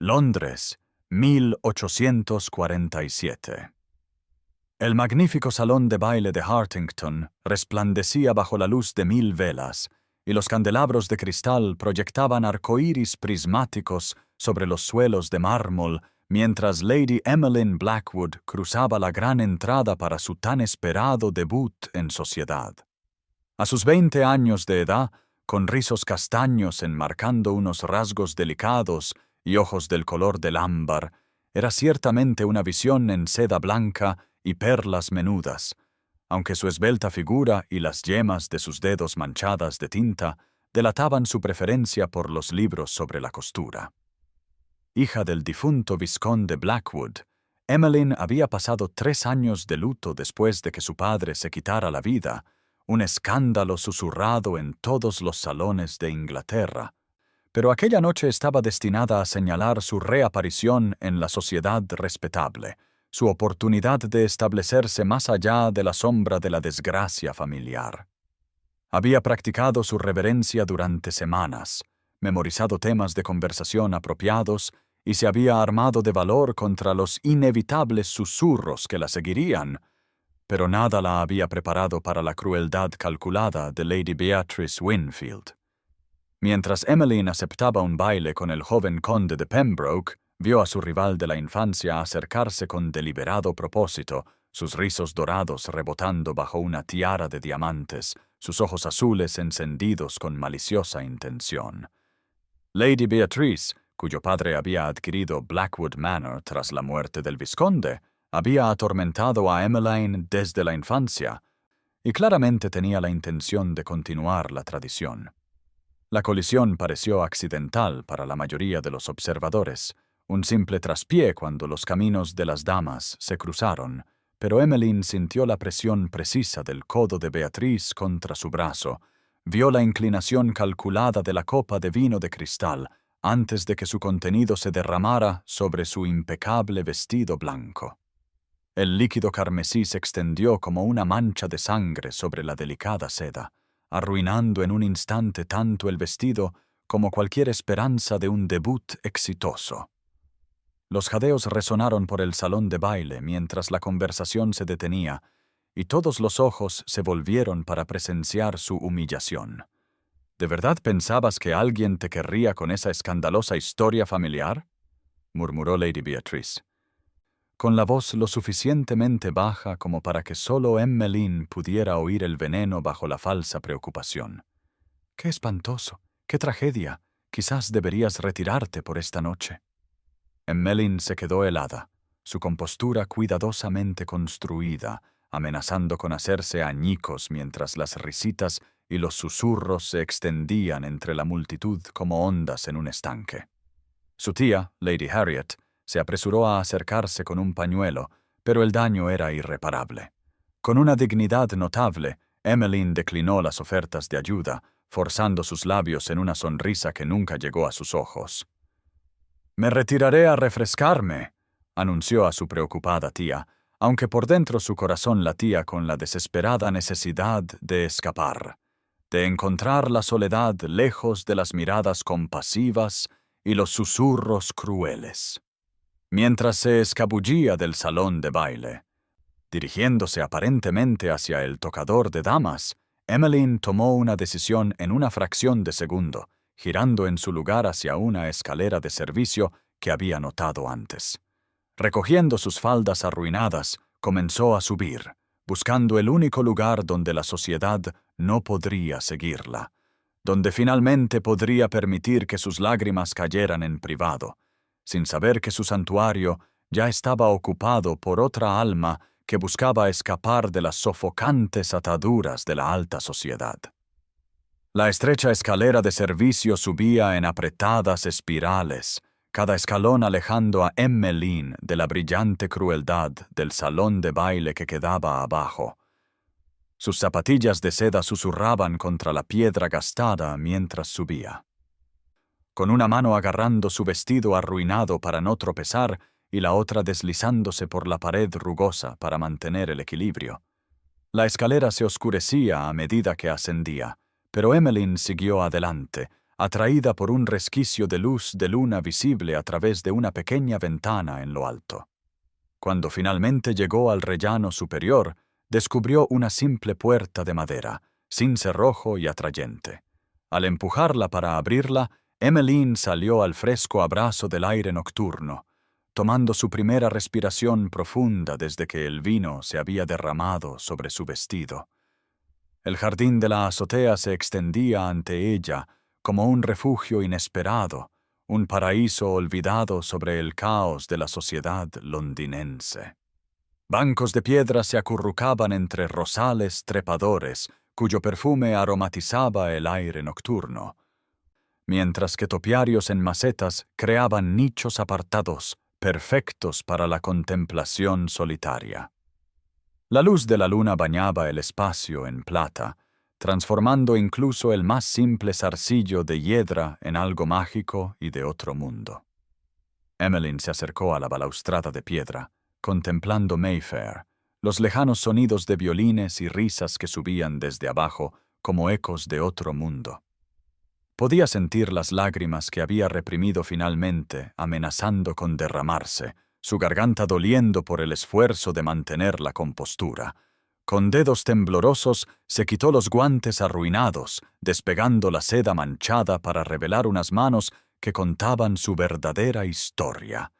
Londres, 1847. El magnífico salón de baile de Hartington resplandecía bajo la luz de 1000 velas, y los candelabros de cristal proyectaban arcoíris prismáticos sobre los suelos de mármol, mientras Lady Emmeline Blackwood cruzaba la gran entrada para su tan esperado debut en sociedad. A sus 20 años de edad, con rizos castaños enmarcando unos rasgos delicados y ojos del color del ámbar, era ciertamente una visión en seda blanca y perlas menudas, aunque su esbelta figura y las yemas de sus dedos manchadas de tinta delataban su preferencia por los libros sobre la costura. Hija del difunto vizconde Blackwood, Emmeline había pasado 3 años de luto después de que su padre se quitara la vida, un escándalo susurrado en todos los salones de Inglaterra, pero aquella noche estaba destinada a señalar su reaparición en la sociedad respetable, su oportunidad de establecerse más allá de la sombra de la desgracia familiar. Había practicado su reverencia durante semanas, memorizado temas de conversación apropiados y se había armado de valor contra los inevitables susurros que la seguirían, pero nada la había preparado para la crueldad calculada de Lady Beatrice Wingfield. Mientras Emmeline aceptaba un baile con el joven conde de Pembroke, vio a su rival de la infancia acercarse con deliberado propósito, sus rizos dorados rebotando bajo una tiara de diamantes, sus ojos azules encendidos con maliciosa intención. Lady Beatrice, cuyo padre había adquirido Blackwood Manor tras la muerte del vizconde, había atormentado a Emmeline desde la infancia, y claramente tenía la intención de continuar la tradición. La colisión pareció accidental para la mayoría de los observadores, un simple traspié cuando los caminos de las damas se cruzaron, pero Emmeline sintió la presión precisa del codo de Beatrice contra su brazo, vio la inclinación calculada de la copa de vino de cristal antes de que su contenido se derramara sobre su impecable vestido blanco. El líquido carmesí se extendió como una mancha de sangre sobre la delicada seda, arruinando en un instante tanto el vestido como cualquier esperanza de un debut exitoso. Los jadeos resonaron por el salón de baile mientras la conversación se detenía, y todos los ojos se volvieron para presenciar su humillación. ¿De verdad pensabas que alguien te querría con esa escandalosa historia familiar?, murmuró Lady Beatrice, con la voz lo suficientemente baja como para que solo Emmeline pudiera oír el veneno bajo la falsa preocupación. ¡Qué espantoso! ¡Qué tragedia! Quizás deberías retirarte por esta noche. Emmeline se quedó helada, su compostura cuidadosamente construida, amenazando con hacerse añicos mientras las risitas y los susurros se extendían entre la multitud como ondas en un estanque. Su tía, Lady Harriet, se apresuró a acercarse con un pañuelo, pero el daño era irreparable. Con una dignidad notable, Emmeline declinó las ofertas de ayuda, forzando sus labios en una sonrisa que nunca llegó a sus ojos. «Me retiraré a refrescarme», anunció a su preocupada tía, aunque por dentro su corazón latía con la desesperada necesidad de escapar, de encontrar la soledad lejos de las miradas compasivas y los susurros crueles. Mientras se escabullía del salón de baile, dirigiéndose aparentemente hacia el tocador de damas, Emmeline tomó una decisión en una fracción de segundo, girando en su lugar hacia una escalera de servicio que había notado antes. Recogiendo sus faldas arruinadas, comenzó a subir, buscando el único lugar donde la sociedad no podría seguirla, donde finalmente podría permitir que sus lágrimas cayeran en privado, sin saber que su santuario ya estaba ocupado por otra alma que buscaba escapar de las sofocantes ataduras de la alta sociedad. La estrecha escalera de servicio subía en apretadas espirales, cada escalón alejando a Emmeline de la brillante crueldad del salón de baile que quedaba abajo. Sus zapatillas de seda susurraban contra la piedra gastada mientras subía. Con una mano agarrando su vestido arruinado para no tropezar y la otra deslizándose por la pared rugosa para mantener el equilibrio. La escalera se oscurecía a medida que ascendía, pero Emmeline siguió adelante, atraída por un resquicio de luz de luna visible a través de una pequeña ventana en lo alto. Cuando finalmente llegó al rellano superior, descubrió una simple puerta de madera, sin cerrojo y atrayente. Al empujarla para abrirla, Emmeline salió al fresco abrazo del aire nocturno, tomando su primera respiración profunda desde que el vino se había derramado sobre su vestido. El jardín de la azotea se extendía ante ella como un refugio inesperado, un paraíso olvidado sobre el caos de la sociedad londinense. Bancos de piedra se acurrucaban entre rosales trepadores, cuyo perfume aromatizaba el aire nocturno, mientras que topiarios en macetas creaban nichos apartados, perfectos para la contemplación solitaria. La luz de la luna bañaba el espacio en plata, transformando incluso el más simple zarcillo de hiedra en algo mágico y de otro mundo. Emmeline se acercó a la balaustrada de piedra, contemplando Mayfair, los lejanos sonidos de violines y risas que subían desde abajo como ecos de otro mundo. Podía sentir las lágrimas que había reprimido finalmente, amenazando con derramarse, su garganta doliendo por el esfuerzo de mantener la compostura. Con dedos temblorosos se quitó los guantes arruinados, despegando la seda manchada para revelar unas manos que contaban su verdadera historia.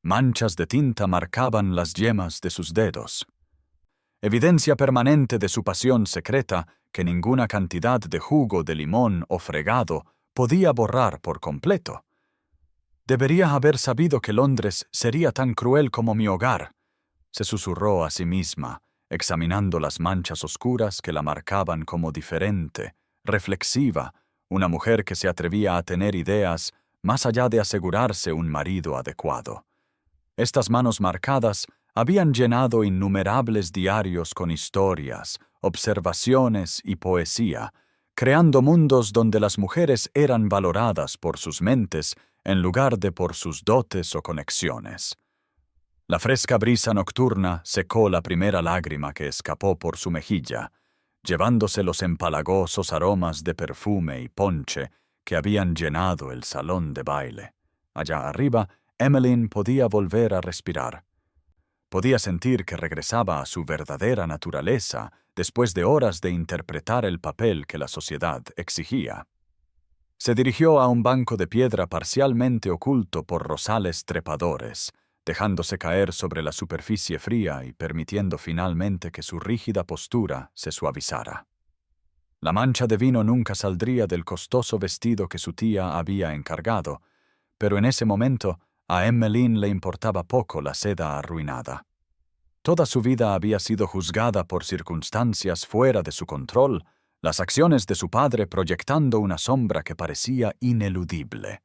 Manchas de tinta marcaban las yemas de sus dedos. Evidencia permanente de su pasión secreta que ninguna cantidad de jugo de limón o fregado podía borrar por completo. Debería haber sabido que Londres sería tan cruel como mi hogar, se susurró a sí misma, examinando las manchas oscuras que la marcaban como diferente, reflexiva, una mujer que se atrevía a tener ideas más allá de asegurarse un marido adecuado. Estas manos marcadas habían llenado innumerables diarios con historias, observaciones y poesía, creando mundos donde las mujeres eran valoradas por sus mentes en lugar de por sus dotes o conexiones. La fresca brisa nocturna secó la primera lágrima que escapó por su mejilla, llevándose los empalagosos aromas de perfume y ponche que habían llenado el salón de baile. Allá arriba, Emmeline podía volver a respirar. Podía sentir que regresaba a su verdadera naturaleza después de horas de interpretar el papel que la sociedad exigía. Se dirigió a un banco de piedra parcialmente oculto por rosales trepadores, dejándose caer sobre la superficie fría y permitiendo finalmente que su rígida postura se suavizara. La mancha de vino nunca saldría del costoso vestido que su tía había encargado, pero en ese momento a Emmeline le importaba poco la seda arruinada. Toda su vida había sido juzgada por circunstancias fuera de su control, las acciones de su padre proyectando una sombra que parecía ineludible.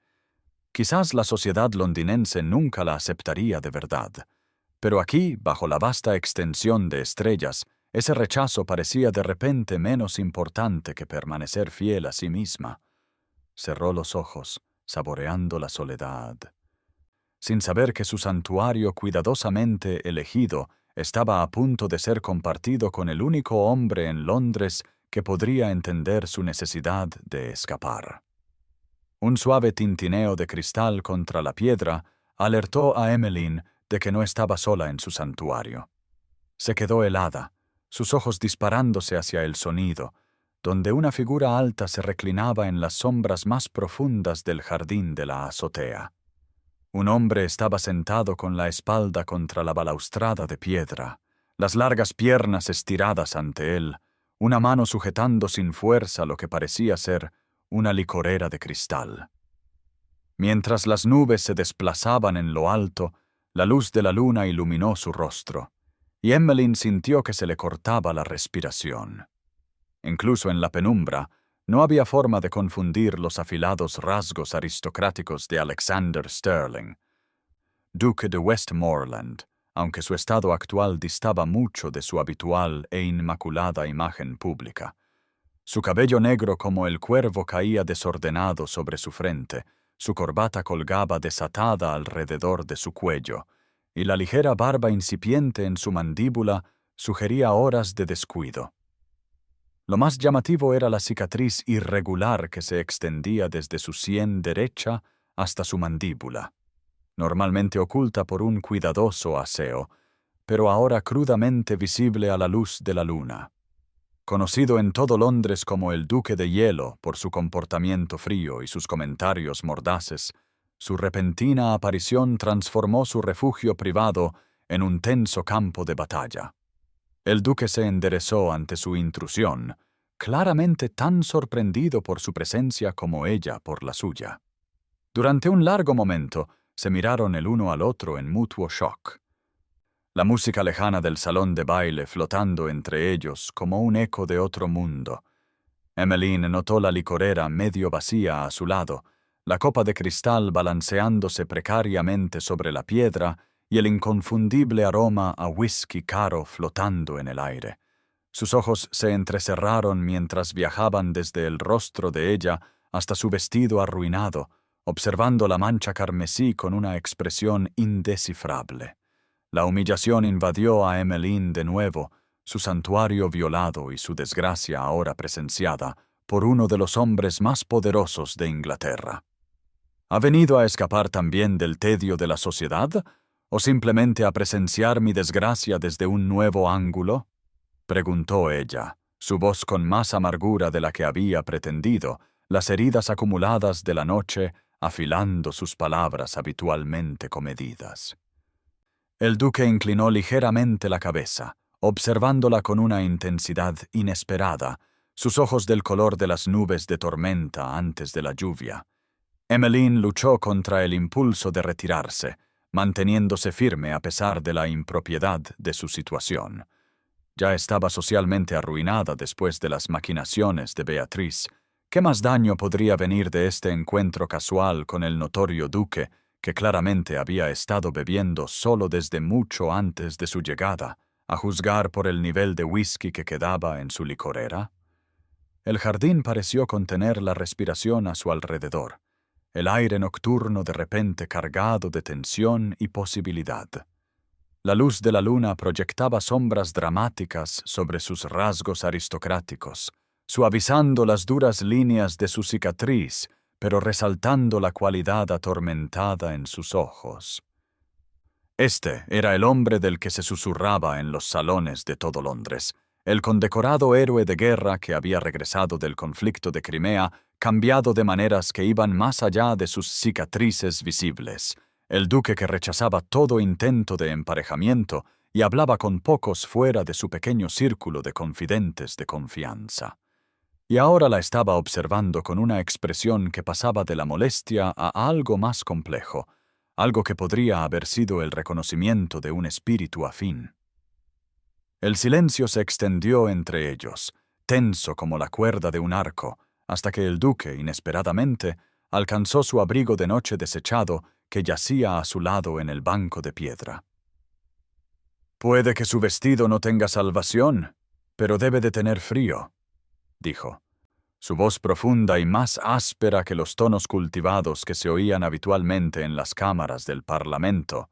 Quizás la sociedad londinense nunca la aceptaría de verdad, pero aquí, bajo la vasta extensión de estrellas, ese rechazo parecía de repente menos importante que permanecer fiel a sí misma. Cerró los ojos, saboreando la soledad, sin saber que su santuario cuidadosamente elegido estaba a punto de ser compartido con el único hombre en Londres que podría entender su necesidad de escapar. Un suave tintineo de cristal contra la piedra alertó a Emmeline de que no estaba sola en su santuario. Se quedó helada, sus ojos disparándose hacia el sonido, donde una figura alta se reclinaba en las sombras más profundas del jardín de la azotea. Un hombre estaba sentado con la espalda contra la balaustrada de piedra, las largas piernas estiradas ante él, una mano sujetando sin fuerza lo que parecía ser una licorera de cristal. Mientras las nubes se desplazaban en lo alto, la luz de la luna iluminó su rostro, y Emmeline sintió que se le cortaba la respiración. Incluso en la penumbra, no había forma de confundir los afilados rasgos aristocráticos de Alexander Sterling, duque de Westmoreland, aunque su estado actual distaba mucho de su habitual e inmaculada imagen pública. Su cabello negro como el cuervo caía desordenado sobre su frente, su corbata colgaba desatada alrededor de su cuello, y la ligera barba incipiente en su mandíbula sugería horas de descuido. Lo más llamativo era la cicatriz irregular que se extendía desde su sien derecha hasta su mandíbula, normalmente oculta por un cuidadoso aseo, pero ahora crudamente visible a la luz de la luna. Conocido en todo Londres como el Duque de Hielo por su comportamiento frío y sus comentarios mordaces, su repentina aparición transformó su refugio privado en un tenso campo de batalla. El duque se enderezó ante su intrusión, claramente tan sorprendido por su presencia como ella por la suya. Durante un largo momento, se miraron el uno al otro en mutuo shock. La música lejana del salón de baile flotando entre ellos como un eco de otro mundo. Emmeline notó la licorera medio vacía a su lado, la copa de cristal balanceándose precariamente sobre la piedra y el inconfundible aroma a whisky caro flotando en el aire. Sus ojos se entrecerraron mientras viajaban desde el rostro de ella hasta su vestido arruinado, observando la mancha carmesí con una expresión indescifrable. La humillación invadió a Emmeline de nuevo, su santuario violado y su desgracia ahora presenciada por uno de los hombres más poderosos de Inglaterra. ¿Ha venido a escapar también del tedio de la sociedad? ¿O simplemente a presenciar mi desgracia desde un nuevo ángulo? Preguntó ella, su voz con más amargura de la que había pretendido, las heridas acumuladas de la noche afilando sus palabras habitualmente comedidas. El duque inclinó ligeramente la cabeza, observándola con una intensidad inesperada, sus ojos del color de las nubes de tormenta antes de la lluvia. Emmeline luchó contra el impulso de retirarse, manteniéndose firme a pesar de la impropiedad de su situación. Ya estaba socialmente arruinada después de las maquinaciones de Beatriz. ¿Qué más daño podría venir de este encuentro casual con el notorio duque, que claramente había estado bebiendo solo desde mucho antes de su llegada, a juzgar por el nivel de whisky que quedaba en su licorera? El jardín pareció contener la respiración a su alrededor, el aire nocturno de repente cargado de tensión y posibilidad. La luz de la luna proyectaba sombras dramáticas sobre sus rasgos aristocráticos, suavizando las duras líneas de su cicatriz, pero resaltando la cualidad atormentada en sus ojos. Este era el hombre del que se susurraba en los salones de todo Londres, el condecorado héroe de guerra que había regresado del conflicto de Crimea, cambiado de maneras que iban más allá de sus cicatrices visibles, el duque que rechazaba todo intento de emparejamiento y hablaba con pocos fuera de su pequeño círculo de confidentes de confianza. Y ahora la estaba observando con una expresión que pasaba de la molestia a algo más complejo, algo que podría haber sido el reconocimiento de un espíritu afín. El silencio se extendió entre ellos, tenso como la cuerda de un arco, hasta que el duque, inesperadamente, alcanzó su abrigo de noche desechado que yacía a su lado en el banco de piedra. «Puede que su vestido no tenga salvación, pero debe de tener frío», dijo. Su voz profunda y más áspera que los tonos cultivados que se oían habitualmente en las cámaras del Parlamento.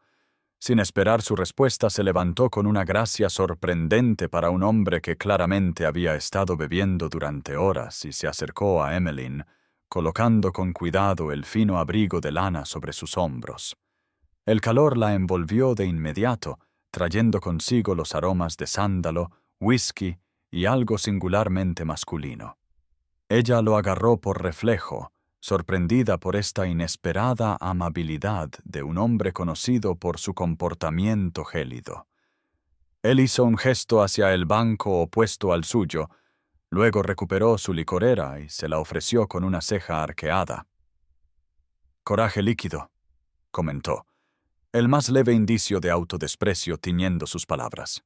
Sin esperar su respuesta, se levantó con una gracia sorprendente para un hombre que claramente había estado bebiendo durante horas y se acercó a Emmeline, colocando con cuidado el fino abrigo de lana sobre sus hombros. El calor la envolvió de inmediato, trayendo consigo los aromas de sándalo, whisky y algo singularmente masculino. Ella lo agarró por reflejo, sorprendida por esta inesperada amabilidad de un hombre conocido por su comportamiento gélido. Él hizo un gesto hacia el banco opuesto al suyo, luego recuperó su licorera y se la ofreció con una ceja arqueada. «Coraje líquido», comentó, el más leve indicio de autodesprecio tiñendo sus palabras.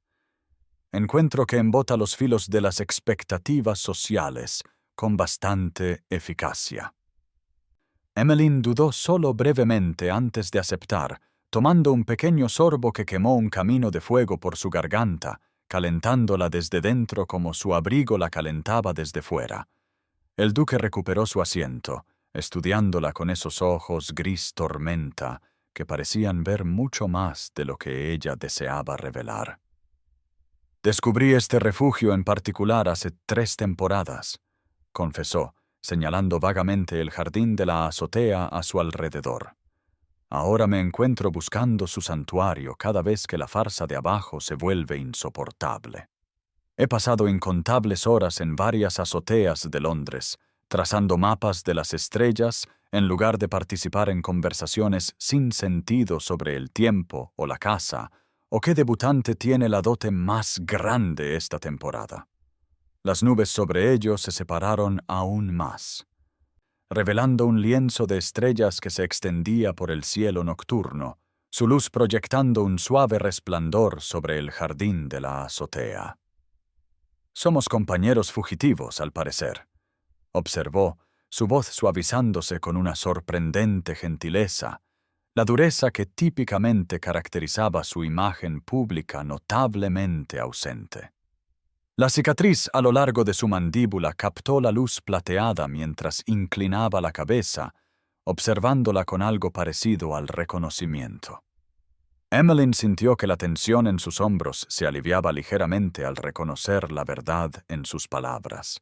«Encuentro que embota los filos de las expectativas sociales con bastante eficacia». Emmeline dudó solo brevemente antes de aceptar, tomando un pequeño sorbo que quemó un camino de fuego por su garganta, calentándola desde dentro como su abrigo la calentaba desde fuera. El duque recuperó su asiento, estudiándola con esos ojos gris tormenta que parecían ver mucho más de lo que ella deseaba revelar. Descubrí este refugio en particular hace 3 temporadas, confesó, señalando vagamente el jardín de la azotea a su alrededor. Ahora me encuentro buscando su santuario cada vez que la farsa de abajo se vuelve insoportable. He pasado incontables horas en varias azoteas de Londres, trazando mapas de las estrellas en lugar de participar en conversaciones sin sentido sobre el tiempo o la casa, o qué debutante tiene la dote más grande esta temporada. Las nubes sobre ellos se separaron aún más, revelando un lienzo de estrellas que se extendía por el cielo nocturno, su luz proyectando un suave resplandor sobre el jardín de la azotea. «Somos compañeros fugitivos, al parecer», observó, su voz suavizándose con una sorprendente gentileza, la dureza que típicamente caracterizaba su imagen pública notablemente ausente. La cicatriz a lo largo de su mandíbula captó la luz plateada mientras inclinaba la cabeza, observándola con algo parecido al reconocimiento. Emmeline sintió que la tensión en sus hombros se aliviaba ligeramente al reconocer la verdad en sus palabras.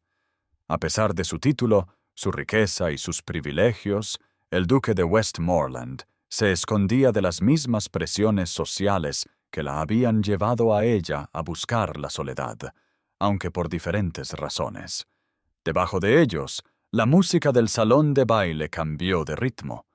A pesar de su título, su riqueza y sus privilegios, el duque de Westmoreland se escondía de las mismas presiones sociales que la habían llevado a ella a buscar la soledad, aunque por diferentes razones. Debajo de ellos, la música del salón de baile cambió de ritmo.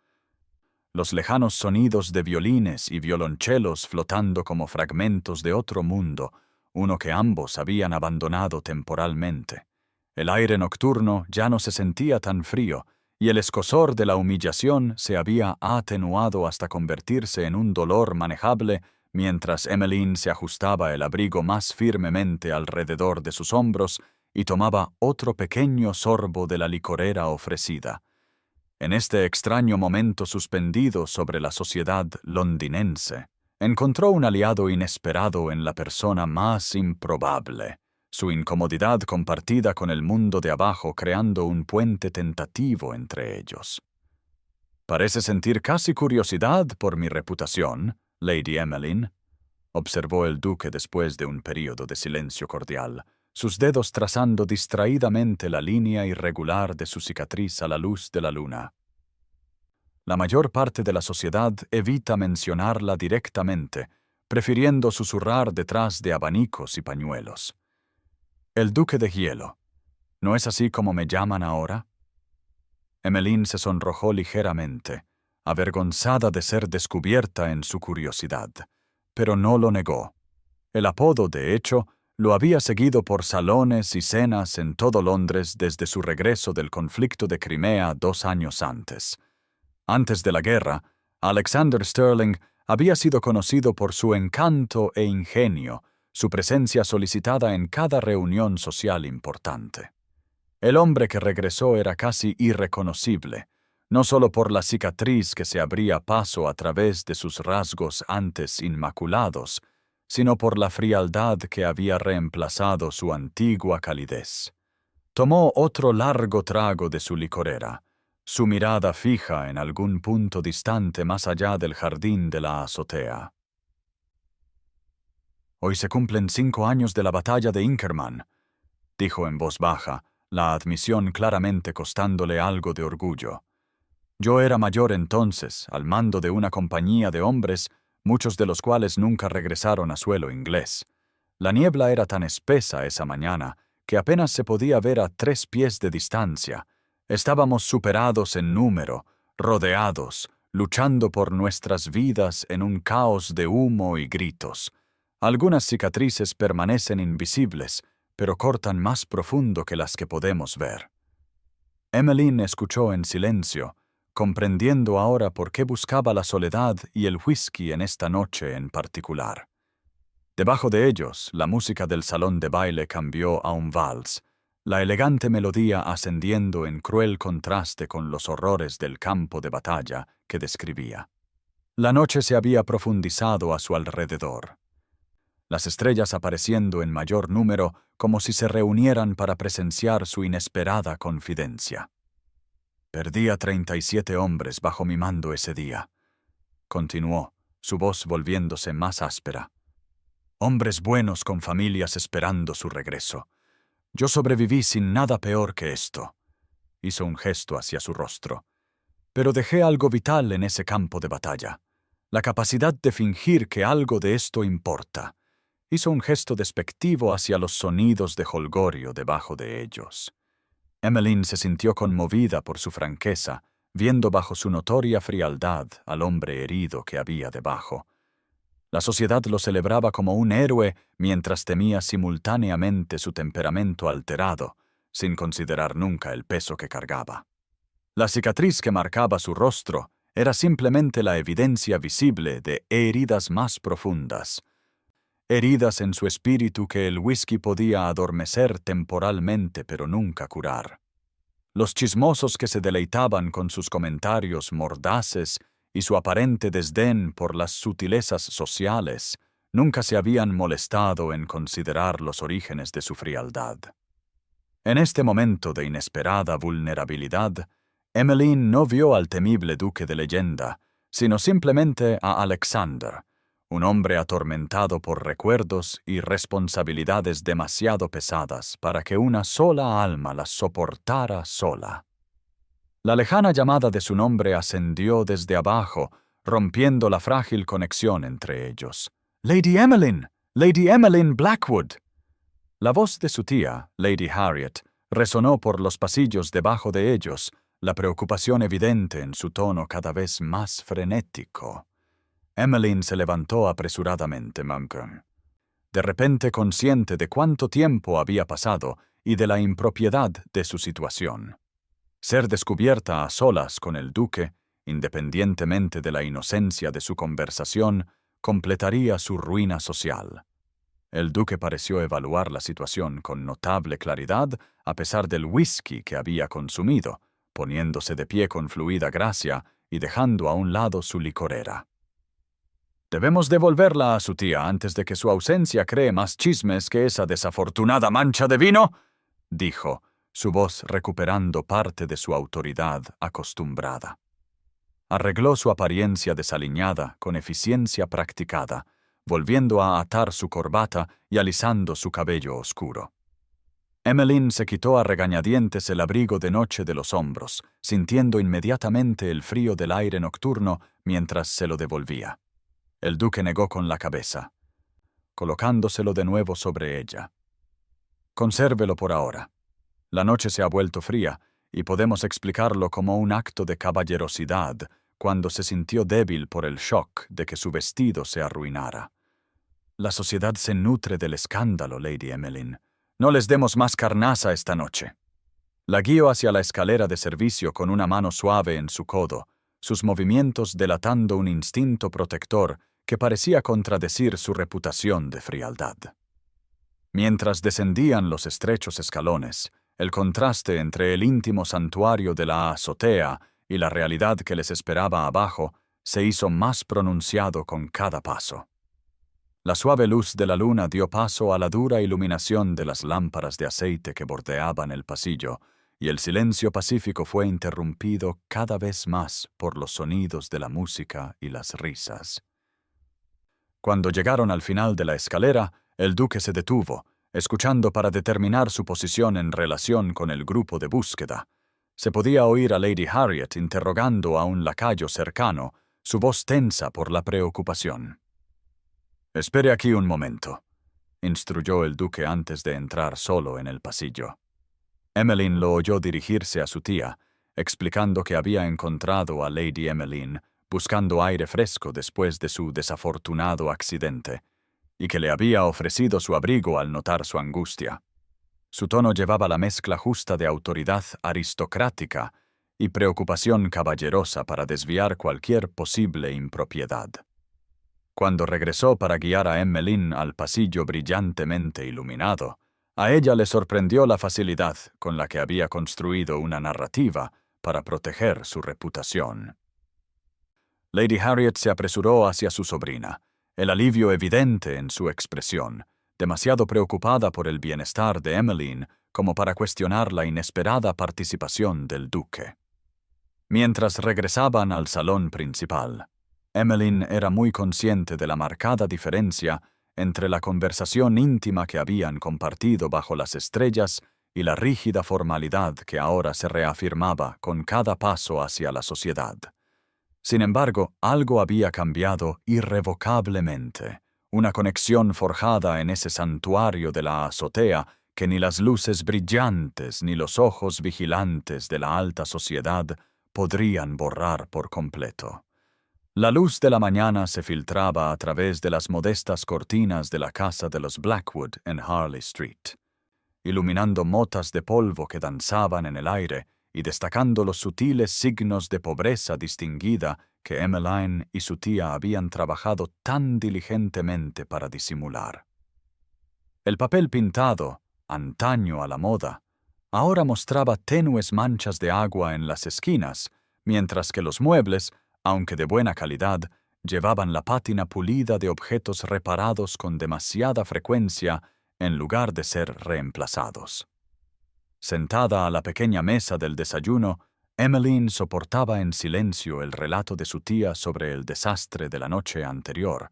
Los lejanos sonidos de violines y violonchelos flotando como fragmentos de otro mundo, uno que ambos habían abandonado temporalmente. El aire nocturno ya no se sentía tan frío, y el escozor de la humillación se había atenuado hasta convertirse en un dolor manejable mientras Emmeline se ajustaba el abrigo más firmemente alrededor de sus hombros y tomaba otro pequeño sorbo de la licorera ofrecida. En este extraño momento suspendido sobre la sociedad londinense, encontró un aliado inesperado en la persona más improbable, su incomodidad compartida con el mundo de abajo creando un puente tentativo entre ellos. «Parece sentir casi curiosidad por mi reputación, Lady Emmeline», observó el duque después de un período de silencio cordial, sus dedos trazando distraídamente la línea irregular de su cicatriz a la luz de la luna. La mayor parte de la sociedad evita mencionarla directamente, prefiriendo susurrar detrás de abanicos y pañuelos. «El duque de hielo. ¿No es así como me llaman ahora?» Emmeline se sonrojó ligeramente, avergonzada de ser descubierta en su curiosidad, pero no lo negó. El apodo, de hecho, lo había seguido por salones y cenas en todo Londres desde su regreso del conflicto de Crimea 2 años antes. Antes de la guerra, Alexander Sterling había sido conocido por su encanto e ingenio, su presencia solicitada en cada reunión social importante. El hombre que regresó era casi irreconocible, no solo por la cicatriz que se abría paso a través de sus rasgos antes inmaculados, sino por la frialdad que había reemplazado su antigua calidez. Tomó otro largo trago de su licorera, su mirada fija en algún punto distante más allá del jardín de la azotea. «Hoy se cumplen 5 años de la batalla de Inkerman», dijo en voz baja, la admisión claramente costándole algo de orgullo. «Yo era mayor entonces, al mando de una compañía de hombres, muchos de los cuales nunca regresaron a suelo inglés. La niebla era tan espesa esa mañana que apenas se podía ver a 3 pies de distancia. Estábamos superados en número, rodeados, luchando por nuestras vidas en un caos de humo y gritos. Algunas cicatrices permanecen invisibles, pero cortan más profundo que las que podemos ver». Emmeline escuchó en silencio, comprendiendo ahora por qué buscaba la soledad y el whisky en esta noche en particular. Debajo de ellos, la música del salón de baile cambió a un vals, la elegante melodía ascendiendo en cruel contraste con los horrores del campo de batalla que describía. La noche se había profundizado a su alrededor, las estrellas apareciendo en mayor número como si se reunieran para presenciar su inesperada confidencia. «Perdí a 37 hombres bajo mi mando ese día», continuó, su voz volviéndose más áspera. Hombres buenos con familias esperando su regreso. Yo sobreviví sin nada peor que esto. Hizo un gesto hacia su rostro. Pero dejé algo vital en ese campo de batalla. La capacidad de fingir que algo de esto importa. Hizo un gesto despectivo hacia los sonidos de jolgorio debajo de ellos. Emmeline se sintió conmovida por su franqueza, viendo bajo su notoria frialdad al hombre herido que había debajo. La sociedad lo celebraba como un héroe mientras temía simultáneamente su temperamento alterado, sin considerar nunca el peso que cargaba. La cicatriz que marcaba su rostro era simplemente la evidencia visible de heridas más profundas. Heridas en su espíritu que el whisky podía adormecer temporalmente pero nunca curar. Los chismosos que se deleitaban con sus comentarios mordaces y su aparente desdén por las sutilezas sociales nunca se habían molestado en considerar los orígenes de su frialdad. En este momento de inesperada vulnerabilidad, Emmeline no vio al temible duque de leyenda, sino simplemente a Alexander, un hombre atormentado por recuerdos y responsabilidades demasiado pesadas para que una sola alma las soportara sola. La lejana llamada de su nombre ascendió desde abajo, rompiendo la frágil conexión entre ellos. ¡Lady Emmeline! ¡Lady Emmeline Blackwood! La voz de su tía, Lady Harriet, resonó por los pasillos debajo de ellos, la preocupación evidente en su tono cada vez más frenético. Emmeline se levantó apresuradamente, Montcalm. De repente consciente de cuánto tiempo había pasado y de la impropiedad de su situación. Ser descubierta a solas con el duque, independientemente de la inocencia de su conversación, completaría su ruina social. El duque pareció evaluar la situación con notable claridad a pesar del whisky que había consumido, poniéndose de pie con fluida gracia y dejando a un lado su licorera. «Debemos devolverla a su tía antes de que su ausencia cree más chismes que esa desafortunada mancha de vino», dijo, su voz recuperando parte de su autoridad acostumbrada. Arregló su apariencia desaliñada con eficiencia practicada, volviendo a atar su corbata y alisando su cabello oscuro. Emmeline se quitó a regañadientes el abrigo de noche de los hombros, sintiendo inmediatamente el frío del aire nocturno mientras se lo devolvía. El duque negó con la cabeza, colocándoselo de nuevo sobre ella. «Consérvelo por ahora. La noche se ha vuelto fría y podemos explicarlo como un acto de caballerosidad cuando se sintió débil por el shock de que su vestido se arruinara. La sociedad se nutre del escándalo, Lady Emmeline. No les demos más carnaza esta noche». La guió hacia la escalera de servicio con una mano suave en su codo, sus movimientos delatando un instinto protector que parecía contradecir su reputación de frialdad. Mientras descendían los estrechos escalones, el contraste entre el íntimo santuario de la azotea y la realidad que les esperaba abajo se hizo más pronunciado con cada paso. La suave luz de la luna dio paso a la dura iluminación de las lámparas de aceite que bordeaban el pasillo, y el silencio pacífico fue interrumpido cada vez más por los sonidos de la música y las risas. Cuando llegaron al final de la escalera, el duque se detuvo, escuchando para determinar su posición en relación con el grupo de búsqueda. Se podía oír a Lady Harriet interrogando a un lacayo cercano, su voz tensa por la preocupación. «Espere aquí un momento», instruyó el duque antes de entrar solo en el pasillo. Emmeline lo oyó dirigirse a su tía, explicando que había encontrado a Lady Emmeline buscando aire fresco después de su desafortunado accidente, y que le había ofrecido su abrigo al notar su angustia. Su tono llevaba la mezcla justa de autoridad aristocrática y preocupación caballerosa para desviar cualquier posible impropiedad. Cuando regresó para guiar a Emmeline al pasillo brillantemente iluminado, a ella le sorprendió la facilidad con la que había construido una narrativa para proteger su reputación. Lady Harriet se apresuró hacia su sobrina, el alivio evidente en su expresión, demasiado preocupada por el bienestar de Emmeline como para cuestionar la inesperada participación del duque. Mientras regresaban al salón principal, Emmeline era muy consciente de la marcada diferencia entre la conversación íntima que habían compartido bajo las estrellas y la rígida formalidad que ahora se reafirmaba con cada paso hacia la sociedad. Sin embargo, algo había cambiado irrevocablemente, una conexión forjada en ese santuario de la azotea que ni las luces brillantes ni los ojos vigilantes de la alta sociedad podrían borrar por completo. La luz de la mañana se filtraba a través de las modestas cortinas de la casa de los Blackwood en Harley Street, iluminando motas de polvo que danzaban en el aire y destacando los sutiles signos de pobreza distinguida que Emmeline y su tía habían trabajado tan diligentemente para disimular. El papel pintado, antaño a la moda, ahora mostraba tenues manchas de agua en las esquinas, mientras que los muebles, aunque de buena calidad, llevaban la pátina pulida de objetos reparados con demasiada frecuencia en lugar de ser reemplazados. Sentada a la pequeña mesa del desayuno, Emmeline soportaba en silencio el relato de su tía sobre el desastre de la noche anterior,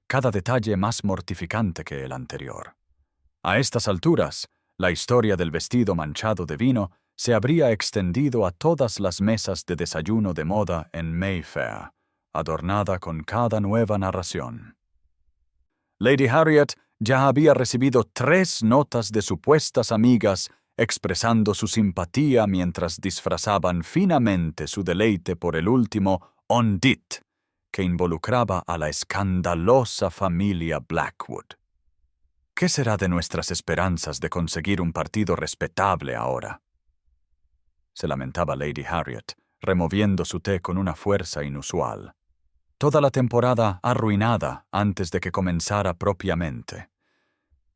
cada detalle más mortificante que el anterior. A estas alturas, la historia del vestido manchado de vino se habría extendido a todas las mesas de desayuno de moda en Mayfair, adornada con cada nueva narración. Lady Harriet ya había recibido 3 notas de supuestas amigas expresando su simpatía mientras disfrazaban finamente su deleite por el último on dit, que involucraba a la escandalosa familia Blackwood. ¿Qué será de nuestras esperanzas de conseguir un partido respetable ahora?, se lamentaba Lady Harriet, removiendo su té con una fuerza inusual. Toda la temporada arruinada antes de que comenzara propiamente.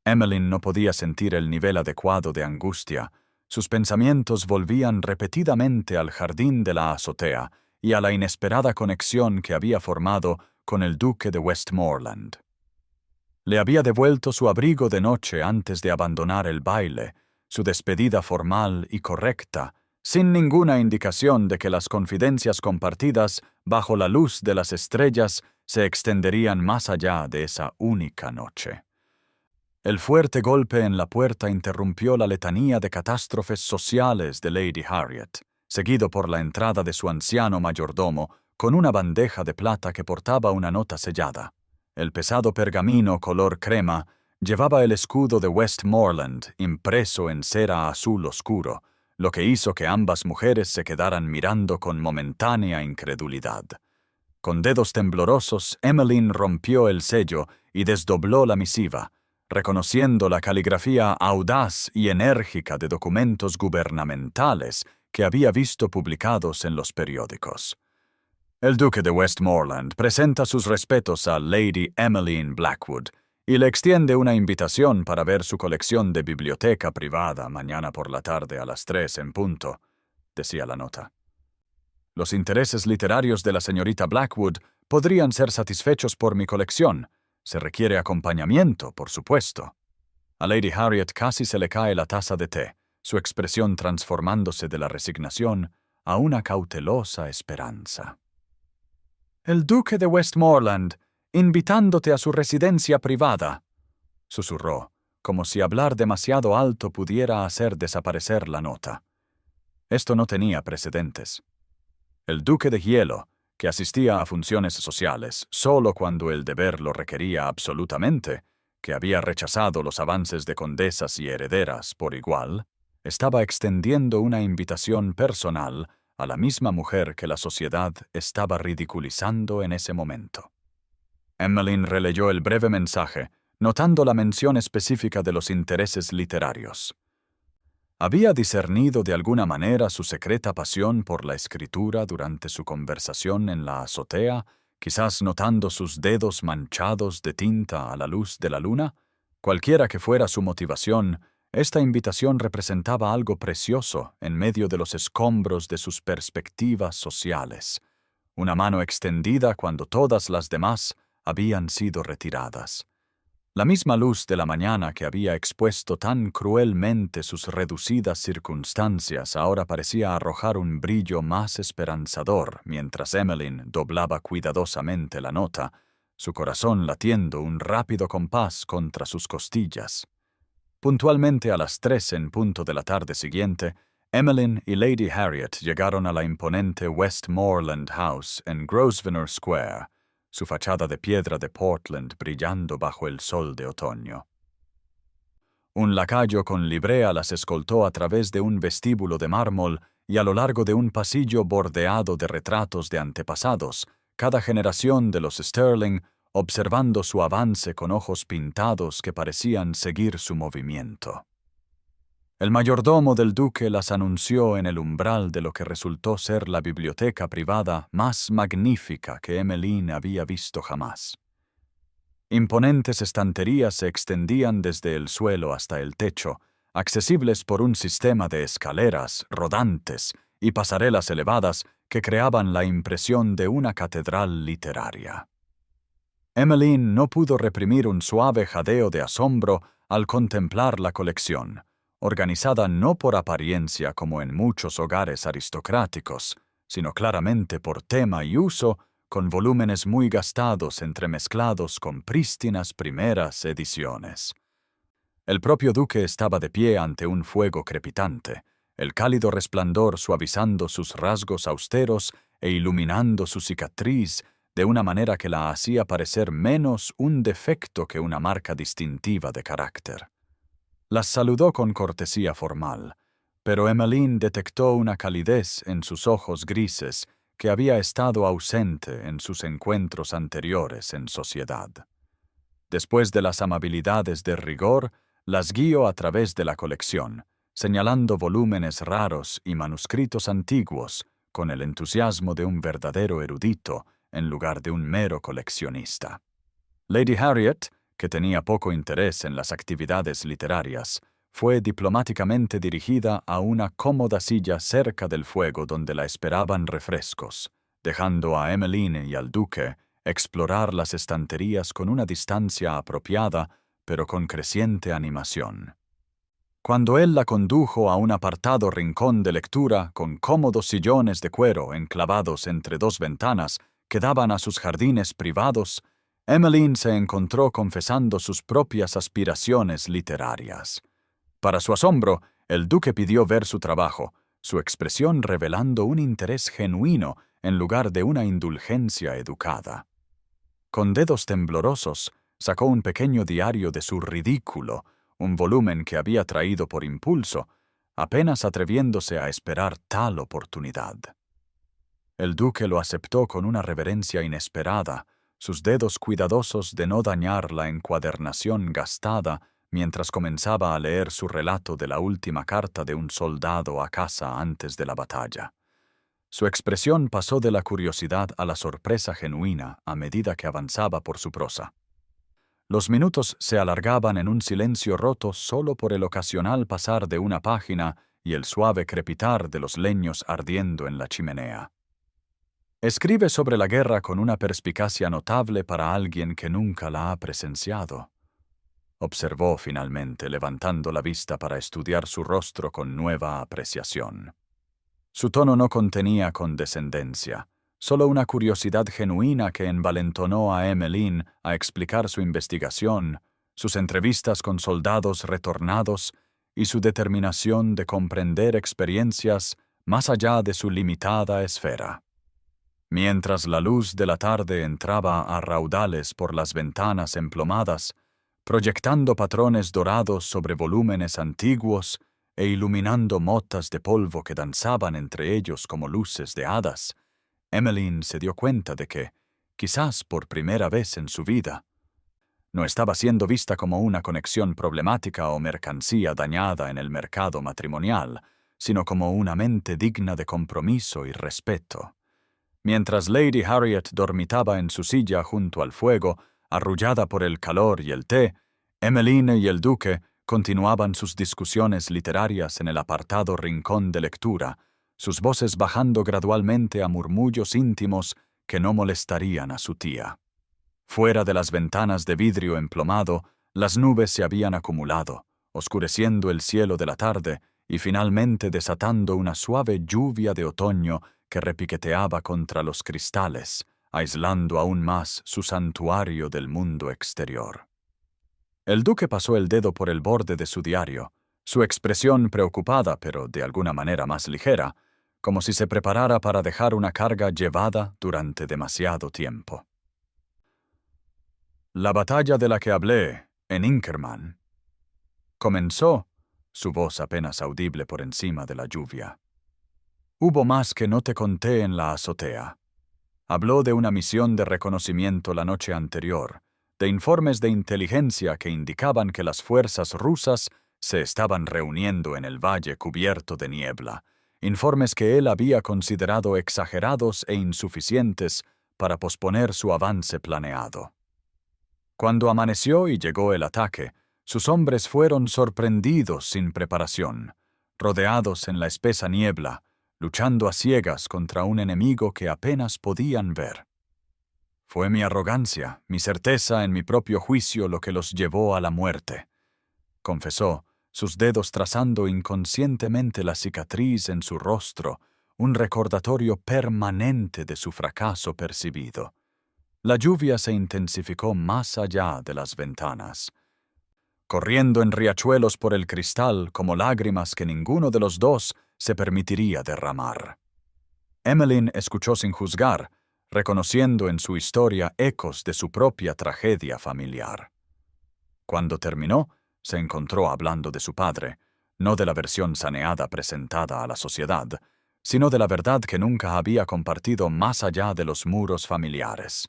Emmeline no podía sentir el nivel adecuado de angustia. Sus pensamientos volvían repetidamente al jardín de la azotea y a la inesperada conexión que había formado con el duque de Westmoreland. Le había devuelto su abrigo de noche antes de abandonar el baile, su despedida formal y correcta, sin ninguna indicación de que las confidencias compartidas bajo la luz de las estrellas se extenderían más allá de esa única noche. El fuerte golpe en la puerta interrumpió la letanía de catástrofes sociales de Lady Harriet, seguido por la entrada de su anciano mayordomo con una bandeja de plata que portaba una nota sellada. El pesado pergamino color crema llevaba el escudo de Westmoreland impreso en cera azul oscuro, lo que hizo que ambas mujeres se quedaran mirando con momentánea incredulidad. Con dedos temblorosos, Emmeline rompió el sello y desdobló la misiva, reconociendo la caligrafía audaz y enérgica de documentos gubernamentales que había visto publicados en los periódicos. El duque de Westmoreland presenta sus respetos a Lady Emmeline Blackwood y le extiende una invitación para ver su colección de biblioteca privada mañana por la tarde a las 3 en punto, decía la nota. Los intereses literarios de la señorita Blackwood podrían ser satisfechos por mi colección. Se requiere acompañamiento, por supuesto. A Lady Harriet casi se le cae la taza de té, su expresión transformándose de la resignación a una cautelosa esperanza. «El duque de Westmoreland, invitándote a su residencia privada», susurró, como si hablar demasiado alto pudiera hacer desaparecer la nota. Esto no tenía precedentes. El duque de Hielo, que asistía a funciones sociales solo cuando el deber lo requería absolutamente, que había rechazado los avances de condesas y herederas por igual, estaba extendiendo una invitación personal a la misma mujer que la sociedad estaba ridiculizando en ese momento. Emmeline releyó el breve mensaje, notando la mención específica de los intereses literarios. Había discernido de alguna manera su secreta pasión por la escritura durante su conversación en la azotea, quizás notando sus dedos manchados de tinta a la luz de la luna. Cualquiera que fuera su motivación, esta invitación representaba algo precioso en medio de los escombros de sus perspectivas sociales, una mano extendida cuando todas las demás habían sido retiradas. La misma luz de la mañana que había expuesto tan cruelmente sus reducidas circunstancias ahora parecía arrojar un brillo más esperanzador mientras Emmeline doblaba cuidadosamente la nota, su corazón latiendo un rápido compás contra sus costillas. Puntualmente a las 3 en punto de la tarde siguiente, Emmeline y Lady Harriet llegaron a la imponente Westmoreland House en Grosvenor Square, su fachada de piedra de Portland brillando bajo el sol de otoño. Un lacayo con librea las escoltó a través de un vestíbulo de mármol y a lo largo de un pasillo bordeado de retratos de antepasados, cada generación de los Sterling observando su avance con ojos pintados que parecían seguir su movimiento. El mayordomo del duque las anunció en el umbral de lo que resultó ser la biblioteca privada más magnífica que Emmeline había visto jamás. Imponentes estanterías se extendían desde el suelo hasta el techo, accesibles por un sistema de escaleras rodantes y pasarelas elevadas que creaban la impresión de una catedral literaria. Emmeline no pudo reprimir un suave jadeo de asombro al contemplar la colección, organizada no por apariencia como en muchos hogares aristocráticos, sino claramente por tema y uso, con volúmenes muy gastados entremezclados con prístinas primeras ediciones. El propio duque estaba de pie ante un fuego crepitante, el cálido resplandor suavizando sus rasgos austeros e iluminando su cicatriz de una manera que la hacía parecer menos un defecto que una marca distintiva de carácter. Las saludó con cortesía formal, pero Emmeline detectó una calidez en sus ojos grises que había estado ausente en sus encuentros anteriores en sociedad. Después de las amabilidades de rigor, las guió a través de la colección, señalando volúmenes raros y manuscritos antiguos con el entusiasmo de un verdadero erudito en lugar de un mero coleccionista. Lady Harriet, que tenía poco interés en las actividades literarias, fue diplomáticamente dirigida a una cómoda silla cerca del fuego donde la esperaban refrescos, dejando a Emmeline y al duque explorar las estanterías con una distancia apropiada, pero con creciente animación. Cuando él la condujo a un apartado rincón de lectura con cómodos sillones de cuero enclavados entre dos ventanas que daban a sus jardines privados, Emmeline se encontró confesando sus propias aspiraciones literarias. Para su asombro, el duque pidió ver su trabajo, su expresión revelando un interés genuino en lugar de una indulgencia educada. Con dedos temblorosos, sacó un pequeño diario de su ridículo, un volumen que había traído por impulso, apenas atreviéndose a esperar tal oportunidad. El duque lo aceptó con una reverencia inesperada, sus dedos cuidadosos de no dañar la encuadernación gastada mientras comenzaba a leer su relato de la última carta de un soldado a casa antes de la batalla. Su expresión pasó de la curiosidad a la sorpresa genuina a medida que avanzaba por su prosa. Los minutos se alargaban en un silencio roto solo por el ocasional pasar de una página y el suave crepitar de los leños ardiendo en la chimenea. Escribe sobre la guerra con una perspicacia notable para alguien que nunca la ha presenciado, observó finalmente, levantando la vista para estudiar su rostro con nueva apreciación. Su tono no contenía condescendencia, solo una curiosidad genuina que envalentonó a Emmeline a explicar su investigación, sus entrevistas con soldados retornados y su determinación de comprender experiencias más allá de su limitada esfera. Mientras la luz de la tarde entraba a raudales por las ventanas emplomadas, proyectando patrones dorados sobre volúmenes antiguos e iluminando motas de polvo que danzaban entre ellos como luces de hadas, Emmeline se dio cuenta de que, quizás por primera vez en su vida, no estaba siendo vista como una conexión problemática o mercancía dañada en el mercado matrimonial, sino como una mente digna de compromiso y respeto. Mientras Lady Harriet dormitaba en su silla junto al fuego, arrullada por el calor y el té, Emmeline y el duque continuaban sus discusiones literarias en el apartado rincón de lectura, sus voces bajando gradualmente a murmullos íntimos que no molestarían a su tía. Fuera de las ventanas de vidrio emplomado, las nubes se habían acumulado, oscureciendo el cielo de la tarde y finalmente desatando una suave lluvia de otoño que repiqueteaba contra los cristales, aislando aún más su santuario del mundo exterior. El duque pasó el dedo por el borde de su diario, su expresión preocupada pero de alguna manera más ligera, como si se preparara para dejar una carga llevada durante demasiado tiempo. La batalla de la que hablé, en Inkerman, comenzó, su voz apenas audible por encima de la lluvia. Hubo más que no te conté en la azotea. Habló de una misión de reconocimiento la noche anterior, de informes de inteligencia que indicaban que las fuerzas rusas se estaban reuniendo en el valle cubierto de niebla, informes que él había considerado exagerados e insuficientes para posponer su avance planeado. Cuando amaneció y llegó el ataque, sus hombres fueron sorprendidos sin preparación, rodeados en la espesa niebla, luchando a ciegas contra un enemigo que apenas podían ver. Fue mi arrogancia, mi certeza en mi propio juicio lo que los llevó a la muerte, confesó, sus dedos trazando inconscientemente la cicatriz en su rostro, un recordatorio permanente de su fracaso percibido. La lluvia se intensificó más allá de las ventanas, corriendo en riachuelos por el cristal como lágrimas que ninguno de los dos se permitiría derramar. Emmeline escuchó sin juzgar, reconociendo en su historia ecos de su propia tragedia familiar. Cuando terminó, se encontró hablando de su padre, no de la versión saneada presentada a la sociedad, sino de la verdad que nunca había compartido más allá de los muros familiares.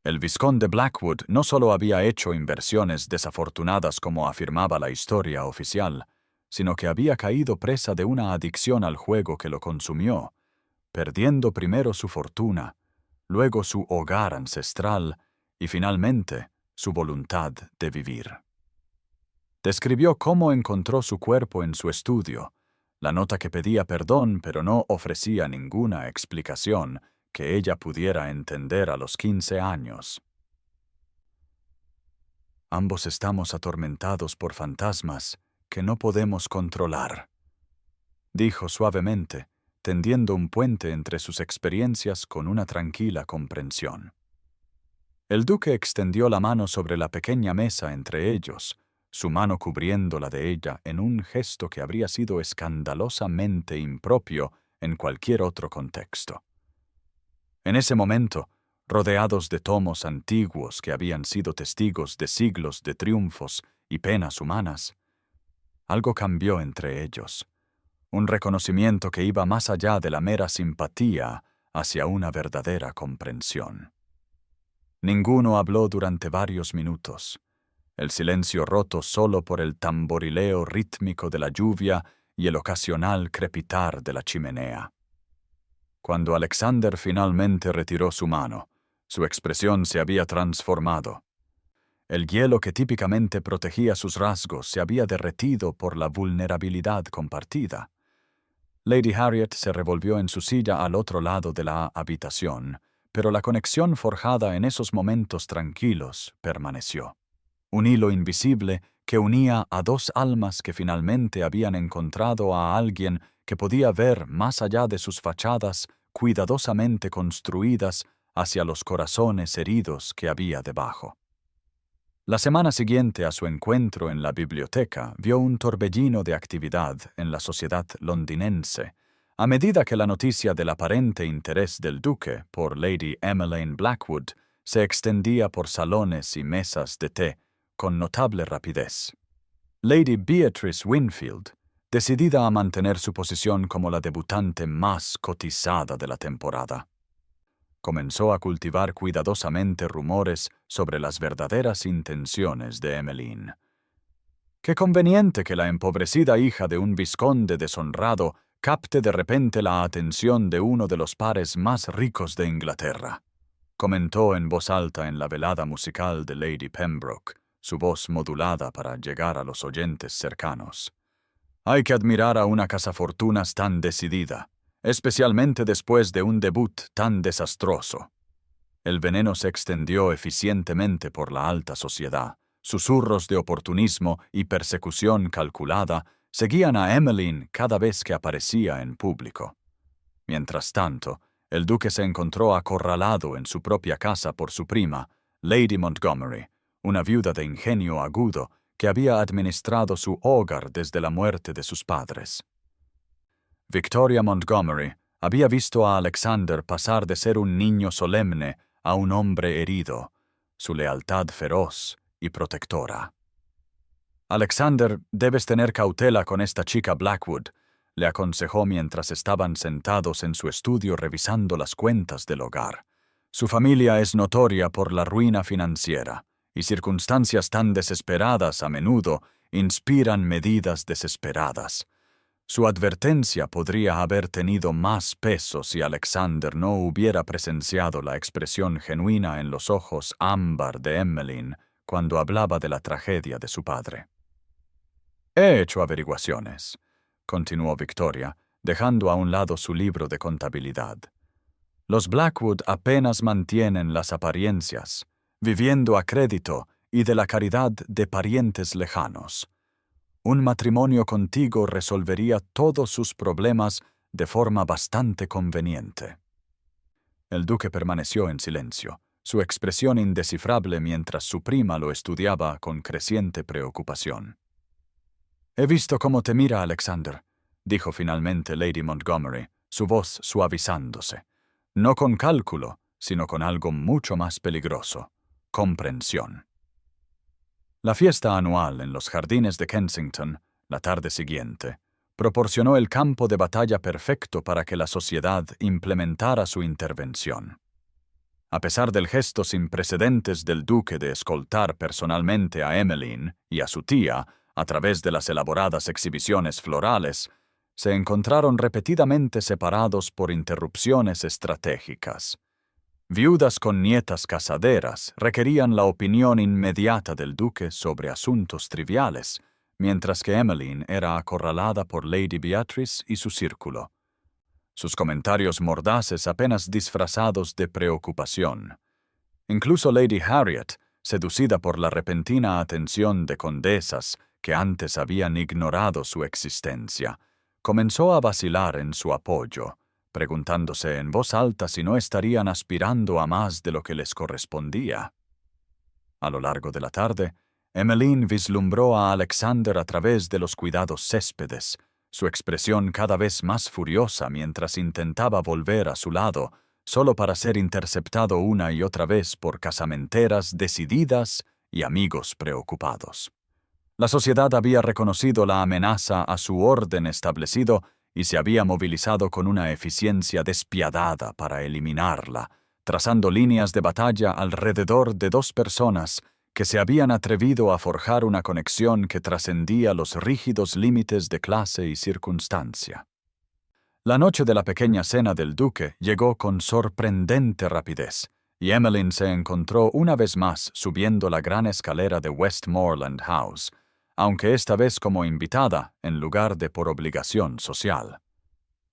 El vizconde Blackwood no solo había hecho inversiones desafortunadas como afirmaba la historia oficial, sino que había caído presa de una adicción al juego que lo consumió, perdiendo primero su fortuna, luego su hogar ancestral y finalmente su voluntad de vivir. Describió cómo encontró su cuerpo en su estudio, la nota que pedía perdón pero no ofrecía ninguna explicación que ella pudiera entender a los 15 años. Ambos estamos atormentados por fantasmas que no podemos controlar, dijo suavemente, tendiendo un puente entre sus experiencias con una tranquila comprensión. El duque extendió la mano sobre la pequeña mesa entre ellos, su mano cubriendo la de ella en un gesto que habría sido escandalosamente impropio en cualquier otro contexto. En ese momento, rodeados de tomos antiguos que habían sido testigos de siglos de triunfos y penas humanas, algo cambió entre ellos, un reconocimiento que iba más allá de la mera simpatía hacia una verdadera comprensión. Ninguno habló durante varios minutos, el silencio roto solo por el tamborileo rítmico de la lluvia y el ocasional crepitar de la chimenea. Cuando Alexander finalmente retiró su mano, su expresión se había transformado. El hielo que típicamente protegía sus rasgos se había derretido por la vulnerabilidad compartida. Lady Harriet se revolvió en su silla al otro lado de la habitación, pero la conexión forjada en esos momentos tranquilos permaneció. Un hilo invisible que unía a dos almas que finalmente habían encontrado a alguien que podía ver más allá de sus fachadas cuidadosamente construidas hacia los corazones heridos que había debajo. La semana siguiente a su encuentro en la biblioteca vio un torbellino de actividad en la sociedad londinense, a medida que la noticia del aparente interés del duque por Lady Emmeline Blackwood se extendía por salones y mesas de té con notable rapidez. Lady Beatrice Winfield, decidida a mantener su posición como la debutante más cotizada de la temporada, comenzó a cultivar cuidadosamente rumores sobre las verdaderas intenciones de Emmeline. Qué conveniente que la empobrecida hija de un vizconde deshonrado capte de repente la atención de uno de los pares más ricos de Inglaterra, comentó en voz alta en la velada musical de Lady Pembroke, su voz modulada para llegar a los oyentes cercanos. Hay que admirar a una cazafortunas tan decidida, especialmente después de un debut tan desastroso. El veneno se extendió eficientemente por la alta sociedad. Susurros de oportunismo y persecución calculada seguían a Emmeline cada vez que aparecía en público. Mientras tanto, el duque se encontró acorralado en su propia casa por su prima, Lady Montgomery, una viuda de ingenio agudo que había administrado su hogar desde la muerte de sus padres. Victoria Montgomery había visto a Alexander pasar de ser un niño solemne a un hombre herido, su lealtad feroz y protectora. Alexander, debes tener cautela con esta chica Blackwood, le aconsejó mientras estaban sentados en su estudio revisando las cuentas del hogar. Su familia es notoria por la ruina financiera, y circunstancias tan desesperadas a menudo inspiran medidas desesperadas. Su advertencia podría haber tenido más peso si Alexander no hubiera presenciado la expresión genuina en los ojos ámbar de Emmeline cuando hablaba de la tragedia de su padre. «He hecho averiguaciones», continuó Victoria, dejando a un lado su libro de contabilidad. «Los Blackwood apenas mantienen las apariencias, viviendo a crédito y de la caridad de parientes lejanos. Un matrimonio contigo resolvería todos sus problemas de forma bastante conveniente». El duque permaneció en silencio, su expresión indescifrable mientras su prima lo estudiaba con creciente preocupación. «He visto cómo te mira Alexander», dijo finalmente Lady Montgomery, su voz suavizándose. No con cálculo, sino con algo mucho más peligroso: comprensión. La fiesta anual en los jardines de Kensington, la tarde siguiente, proporcionó el campo de batalla perfecto para que la sociedad implementara su intervención. A pesar del gesto sin precedentes del duque de escoltar personalmente a Emmeline y a su tía a través de las elaboradas exhibiciones florales, se encontraron repetidamente separados por interrupciones estratégicas. Viudas con nietas casaderas requerían la opinión inmediata del duque sobre asuntos triviales, mientras que Emmeline era acorralada por Lady Beatrice y su círculo. Sus comentarios mordaces apenas disfrazados de preocupación. Incluso Lady Harriet, seducida por la repentina atención de condesas que antes habían ignorado su existencia, comenzó a vacilar en su apoyo, preguntándose en voz alta si no estarían aspirando a más de lo que les correspondía. A lo largo de la tarde, Emmeline vislumbró a Alexander a través de los cuidados céspedes, su expresión cada vez más furiosa mientras intentaba volver a su lado, solo para ser interceptado una y otra vez por casamenteras decididas y amigos preocupados. La sociedad había reconocido la amenaza a su orden establecido y se había movilizado con una eficiencia despiadada para eliminarla, trazando líneas de batalla alrededor de dos personas que se habían atrevido a forjar una conexión que trascendía los rígidos límites de clase y circunstancia. La noche de la pequeña cena del duque llegó con sorprendente rapidez, y Emmeline se encontró una vez más subiendo la gran escalera de Westmoreland House, aunque esta vez como invitada en lugar de por obligación social.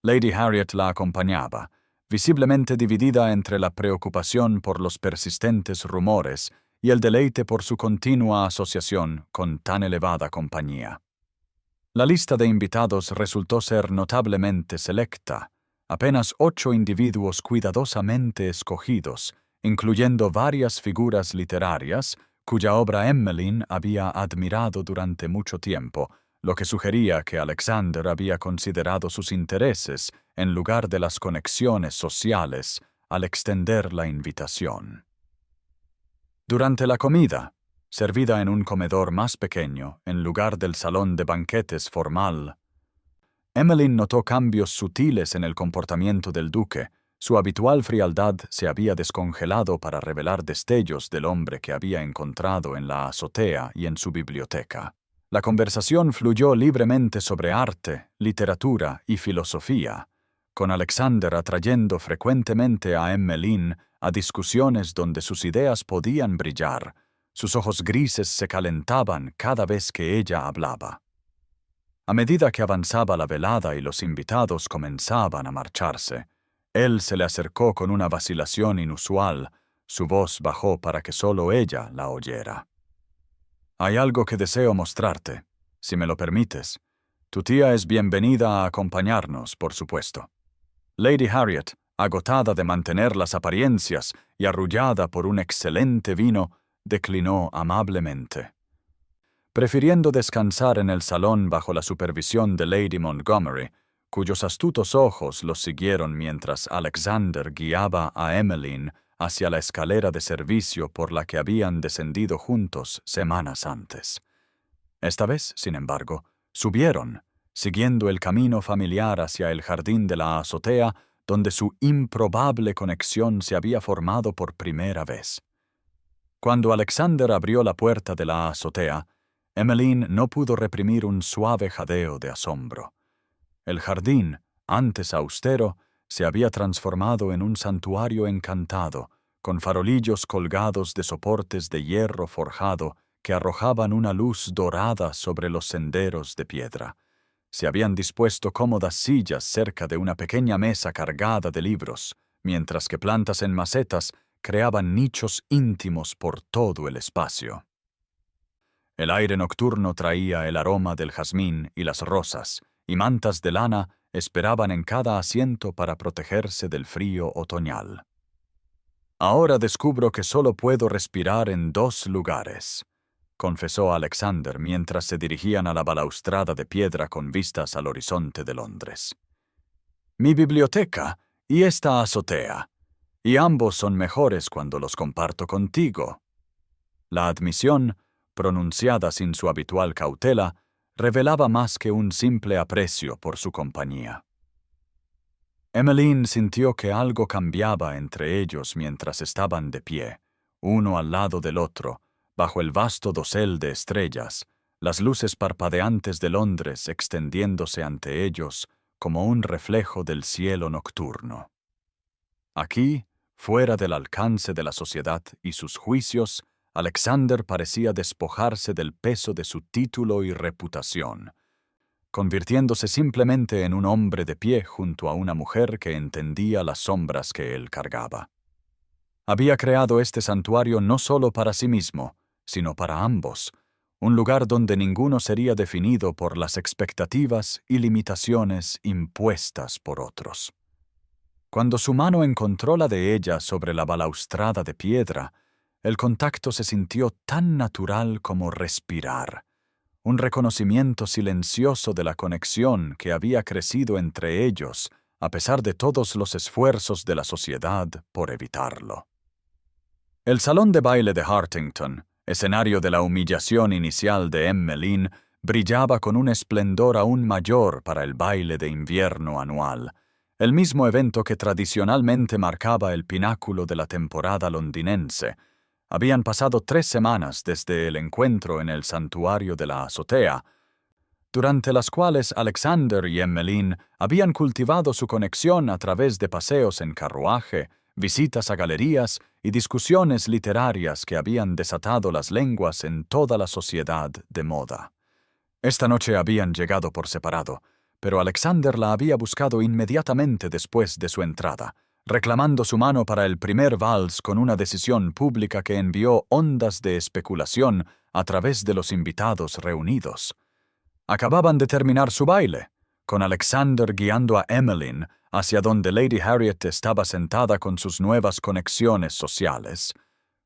Lady Harriet la acompañaba, visiblemente dividida entre la preocupación por los persistentes rumores y el deleite por su continua asociación con tan elevada compañía. La lista de invitados resultó ser notablemente selecta, apenas 8 individuos cuidadosamente escogidos, incluyendo varias figuras literarias cuya obra Emmeline había admirado durante mucho tiempo, lo que sugería que Alexander había considerado sus intereses en lugar de las conexiones sociales al extender la invitación. Durante la comida, servida en un comedor más pequeño en lugar del salón de banquetes formal, Emmeline notó cambios sutiles en el comportamiento del duque. Su habitual frialdad se había descongelado para revelar destellos del hombre que había encontrado en la azotea y en su biblioteca. La conversación fluyó libremente sobre arte, literatura y filosofía, con Alexander atrayendo frecuentemente a Emmeline a discusiones donde sus ideas podían brillar. Sus ojos grises se calentaban cada vez que ella hablaba. A medida que avanzaba la velada y los invitados comenzaban a marcharse, él se le acercó con una vacilación inusual. Su voz bajó para que solo ella la oyera. «Hay algo que deseo mostrarte, si me lo permites. Tu tía es bienvenida a acompañarnos, por supuesto». Lady Harriet, agotada de mantener las apariencias y arrullada por un excelente vino, declinó amablemente. Prefiriendo descansar en el salón bajo la supervisión de Lady Montgomery, cuyos astutos ojos los siguieron mientras Alexander guiaba a Emmeline hacia la escalera de servicio por la que habían descendido juntos semanas antes. Esta vez, sin embargo, subieron, siguiendo el camino familiar hacia el jardín de la azotea, donde su improbable conexión se había formado por primera vez. Cuando Alexander abrió la puerta de la azotea, Emmeline no pudo reprimir un suave jadeo de asombro. El jardín, antes austero, se había transformado en un santuario encantado, con farolillos colgados de soportes de hierro forjado que arrojaban una luz dorada sobre los senderos de piedra. Se habían dispuesto cómodas sillas cerca de una pequeña mesa cargada de libros, mientras que plantas en macetas creaban nichos íntimos por todo el espacio. El aire nocturno traía el aroma del jazmín y las rosas, y mantas de lana esperaban en cada asiento para protegerse del frío otoñal. «Ahora descubro que solo puedo respirar en 2 lugares», confesó Alexander mientras se dirigían a la balaustrada de piedra con vistas al horizonte de Londres. «Mi biblioteca y esta azotea, y ambos son mejores cuando los comparto contigo». La admisión, pronunciada sin su habitual cautela, revelaba más que un simple aprecio por su compañía. Emmeline sintió que algo cambiaba entre ellos mientras estaban de pie, uno al lado del otro, bajo el vasto dosel de estrellas, las luces parpadeantes de Londres extendiéndose ante ellos como un reflejo del cielo nocturno. Aquí, fuera del alcance de la sociedad y sus juicios, Alexander parecía despojarse del peso de su título y reputación, convirtiéndose simplemente en un hombre de pie junto a una mujer que entendía las sombras que él cargaba. Había creado este santuario no solo para sí mismo, sino para ambos, un lugar donde ninguno sería definido por las expectativas y limitaciones impuestas por otros. Cuando su mano encontró la de ella sobre la balaustrada de piedra, el contacto se sintió tan natural como respirar, un reconocimiento silencioso de la conexión que había crecido entre ellos, a pesar de todos los esfuerzos de la sociedad por evitarlo. El salón de baile de Hartington, escenario de la humillación inicial de Emmeline, brillaba con un esplendor aún mayor para el baile de invierno anual, el mismo evento que tradicionalmente marcaba el pináculo de la temporada londinense. Habían pasado 3 semanas desde el encuentro en el santuario de la azotea, durante las cuales Alexander y Emmeline habían cultivado su conexión a través de paseos en carruaje, visitas a galerías y discusiones literarias que habían desatado las lenguas en toda la sociedad de moda. Esta noche habían llegado por separado, pero Alexander la había buscado inmediatamente después de su entrada, reclamando su mano para el primer vals con una decisión pública que envió ondas de especulación a través de los invitados reunidos. Acababan de terminar su baile, con Alexander guiando a Emmeline hacia donde Lady Harriet estaba sentada con sus nuevas conexiones sociales,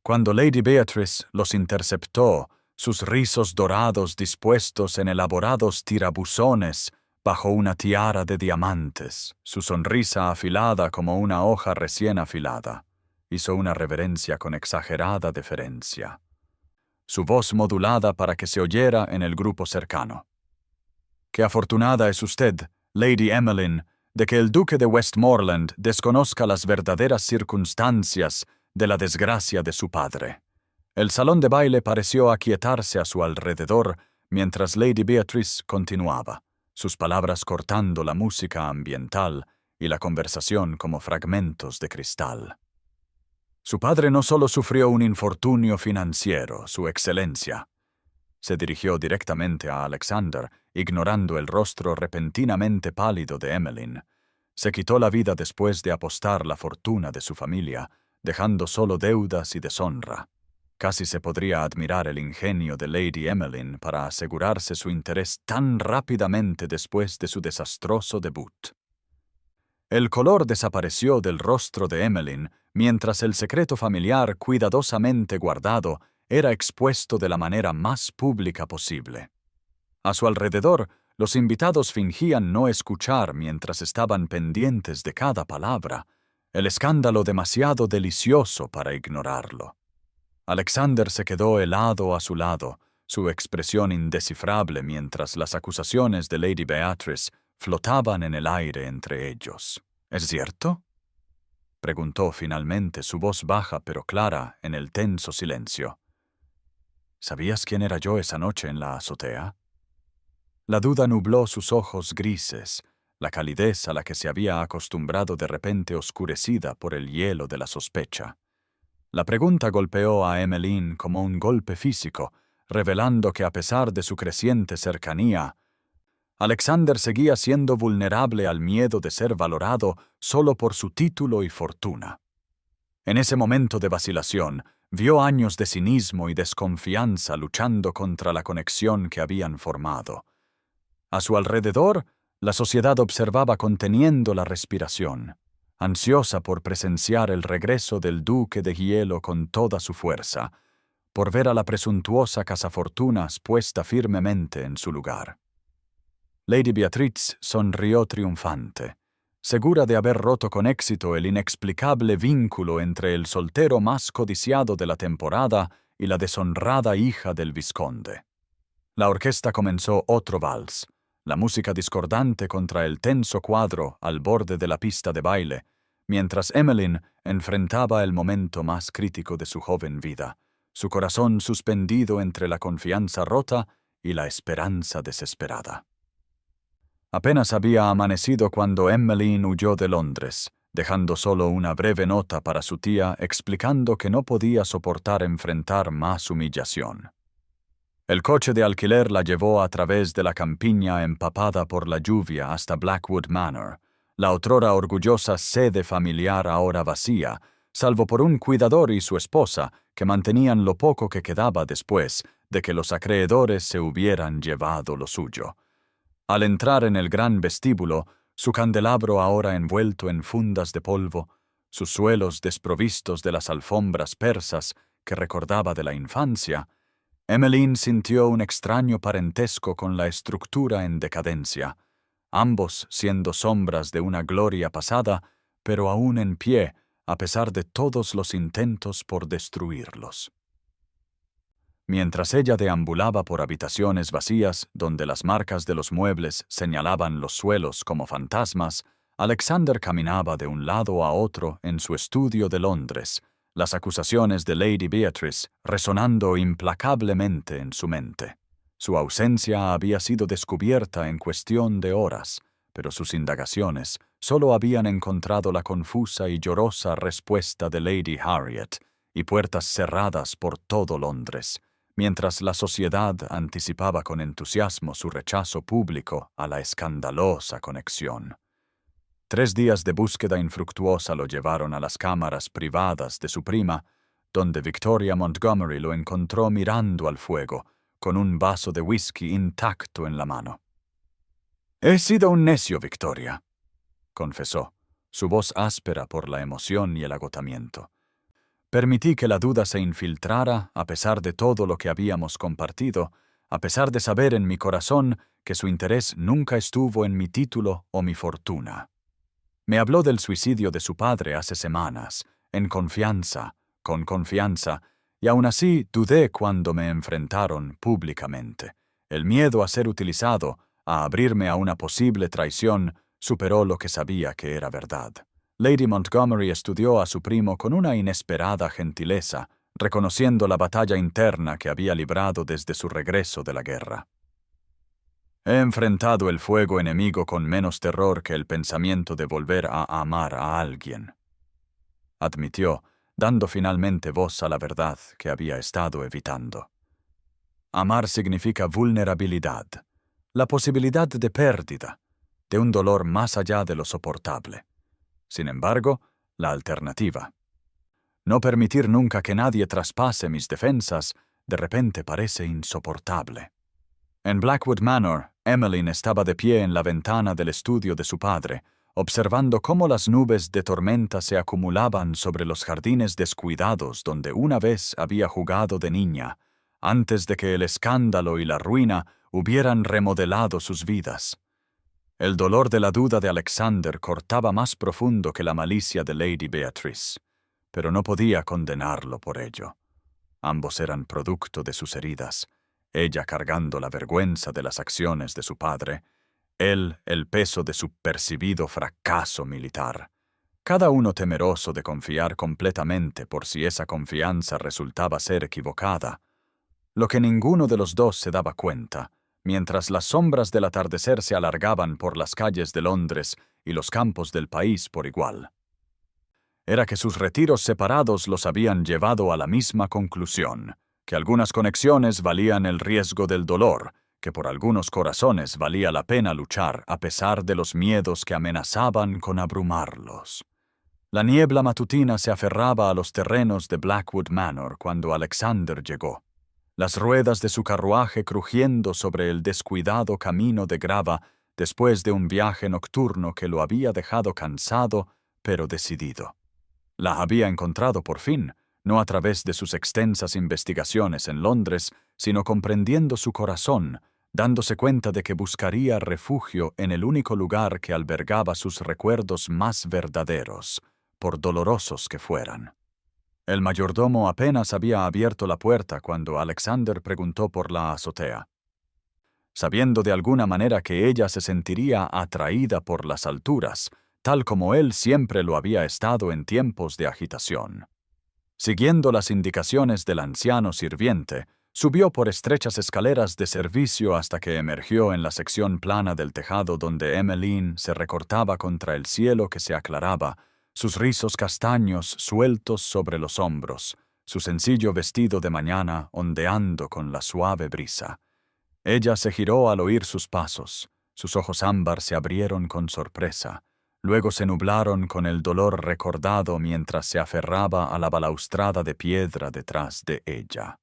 cuando Lady Beatrice los interceptó, sus rizos dorados dispuestos en elaborados tirabuzones bajo una tiara de diamantes, su sonrisa afilada como una hoja recién afilada. Hizo una reverencia con exagerada deferencia. Su voz modulada para que se oyera en el grupo cercano. «Qué afortunada es usted, Lady Emmeline, de que el duque de Westmoreland desconozca las verdaderas circunstancias de la desgracia de su padre». El salón de baile pareció aquietarse a su alrededor mientras Lady Beatrice continuaba, sus palabras cortando la música ambiental y la conversación como fragmentos de cristal. «Su padre no solo sufrió un infortunio financiero, Su Excelencia». Se dirigió directamente a Alexander, ignorando el rostro repentinamente pálido de Emmeline. Se quitó la vida después de apostar la fortuna de su familia, dejando solo deudas y deshonra. Casi se podría admirar el ingenio de Lady Emmeline para asegurarse su interés tan rápidamente después de su desastroso debut. El color desapareció del rostro de Emmeline mientras el secreto familiar cuidadosamente guardado era expuesto de la manera más pública posible. A su alrededor, los invitados fingían no escuchar mientras estaban pendientes de cada palabra, el escándalo demasiado delicioso para ignorarlo. Alexander se quedó helado a su lado, su expresión indescifrable mientras las acusaciones de Lady Beatrice flotaban en el aire entre ellos. ¿Es cierto?, preguntó finalmente su voz baja pero clara en el tenso silencio. ¿Sabías quién era yo esa noche en la azotea? La duda nubló sus ojos grises, la calidez a la que se había acostumbrado de repente oscurecida por el hielo de la sospecha. La pregunta golpeó a Emmeline como un golpe físico, revelando que a pesar de su creciente cercanía, Alexander seguía siendo vulnerable al miedo de ser valorado solo por su título y fortuna. En ese momento de vacilación, vio años de cinismo y desconfianza luchando contra la conexión que habían formado. A su alrededor, la sociedad observaba conteniendo la respiración, ansiosa por presenciar el regreso del duque de hielo con toda su fuerza, por ver a la presuntuosa cazafortunas puesta firmemente en su lugar. Lady Beatrice sonrió triunfante, segura de haber roto con éxito el inexplicable vínculo entre el soltero más codiciado de la temporada y la deshonrada hija del vizconde. La orquesta comenzó otro vals, la música discordante contra el tenso cuadro al borde de la pista de baile, mientras Emmeline enfrentaba el momento más crítico de su joven vida, su corazón suspendido entre la confianza rota y la esperanza desesperada. Apenas había amanecido cuando Emmeline huyó de Londres, dejando solo una breve nota para su tía explicando que no podía soportar enfrentar más humillación. El coche de alquiler la llevó a través de la campiña empapada por la lluvia hasta Blackwood Manor, la otrora orgullosa sede familiar ahora vacía, salvo por un cuidador y su esposa que mantenían lo poco que quedaba después de que los acreedores se hubieran llevado lo suyo. Al entrar en el gran vestíbulo, su candelabro ahora envuelto en fundas de polvo, sus suelos desprovistos de las alfombras persas que recordaba de la infancia, Emmeline sintió un extraño parentesco con la estructura en decadencia, ambos siendo sombras de una gloria pasada, pero aún en pie a pesar de todos los intentos por destruirlos. Mientras ella deambulaba por habitaciones vacías donde las marcas de los muebles señalaban los suelos como fantasmas, Alexander caminaba de un lado a otro en su estudio de Londres, las acusaciones de Lady Beatrice resonando implacablemente en su mente. Su ausencia había sido descubierta en cuestión de horas, pero sus indagaciones solo habían encontrado la confusa y llorosa respuesta de Lady Harriet y puertas cerradas por todo Londres, mientras la sociedad anticipaba con entusiasmo su rechazo público a la escandalosa conexión. 3 días de búsqueda infructuosa lo llevaron a las cámaras privadas de su prima, donde Victoria Montgomery lo encontró mirando al fuego, con un vaso de whisky intacto en la mano. «He sido un necio, Victoria», confesó, su voz áspera por la emoción y el agotamiento. Permití que la duda se infiltrara a pesar de todo lo que habíamos compartido, a pesar de saber en mi corazón que su interés nunca estuvo en mi título o mi fortuna. Me habló del suicidio de su padre hace semanas, en confianza, con confianza, y aún así dudé cuando me enfrentaron públicamente. El miedo a ser utilizado, a abrirme a una posible traición, superó lo que sabía que era verdad. Lady Montgomery estudió a su primo con una inesperada gentileza, reconociendo la batalla interna que había librado desde su regreso de la guerra. «He enfrentado el fuego enemigo con menos terror que el pensamiento de volver a amar a alguien», admitió, dando finalmente voz a la verdad que había estado evitando. Amar significa vulnerabilidad, la posibilidad de pérdida, de un dolor más allá de lo soportable. Sin embargo, la alternativa. No permitir nunca que nadie traspase mis defensas, de repente parece insoportable. En Blackwood Manor, Emmeline estaba de pie en la ventana del estudio de su padre, observando cómo las nubes de tormenta se acumulaban sobre los jardines descuidados donde una vez había jugado de niña, antes de que el escándalo y la ruina hubieran remodelado sus vidas. El dolor de la duda de Alexander cortaba más profundo que la malicia de Lady Beatrice, pero no podía condenarlo por ello. Ambos eran producto de sus heridas, ella cargando la vergüenza de las acciones de su padre, él el peso de su percibido fracaso militar, cada uno temeroso de confiar completamente por si esa confianza resultaba ser equivocada. Lo que ninguno de los dos se daba cuenta, mientras las sombras del atardecer se alargaban por las calles de Londres y los campos del país por igual, era que sus retiros separados los habían llevado a la misma conclusión, que algunas conexiones valían el riesgo del dolor, que por algunos corazones valía la pena luchar a pesar de los miedos que amenazaban con abrumarlos. La niebla matutina se aferraba a los terrenos de Blackwood Manor cuando Alexander llegó, las ruedas de su carruaje crujiendo sobre el descuidado camino de grava después de un viaje nocturno que lo había dejado cansado pero decidido. La había encontrado por fin, no a través de sus extensas investigaciones en Londres, sino comprendiendo su corazón, dándose cuenta de que buscaría refugio en el único lugar que albergaba sus recuerdos más verdaderos, por dolorosos que fueran. El mayordomo apenas había abierto la puerta cuando Alexander preguntó por la azotea. Sabiendo de alguna manera que ella se sentiría atraída por las alturas, tal como él siempre lo había estado en tiempos de agitación. Siguiendo las indicaciones del anciano sirviente, subió por estrechas escaleras de servicio hasta que emergió en la sección plana del tejado donde Emmeline se recortaba contra el cielo que se aclaraba, sus rizos castaños sueltos sobre los hombros, su sencillo vestido de mañana ondeando con la suave brisa. Ella se giró al oír sus pasos, sus ojos ámbar se abrieron con sorpresa, luego se nublaron con el dolor recordado mientras se aferraba a la balaustrada de piedra detrás de ella.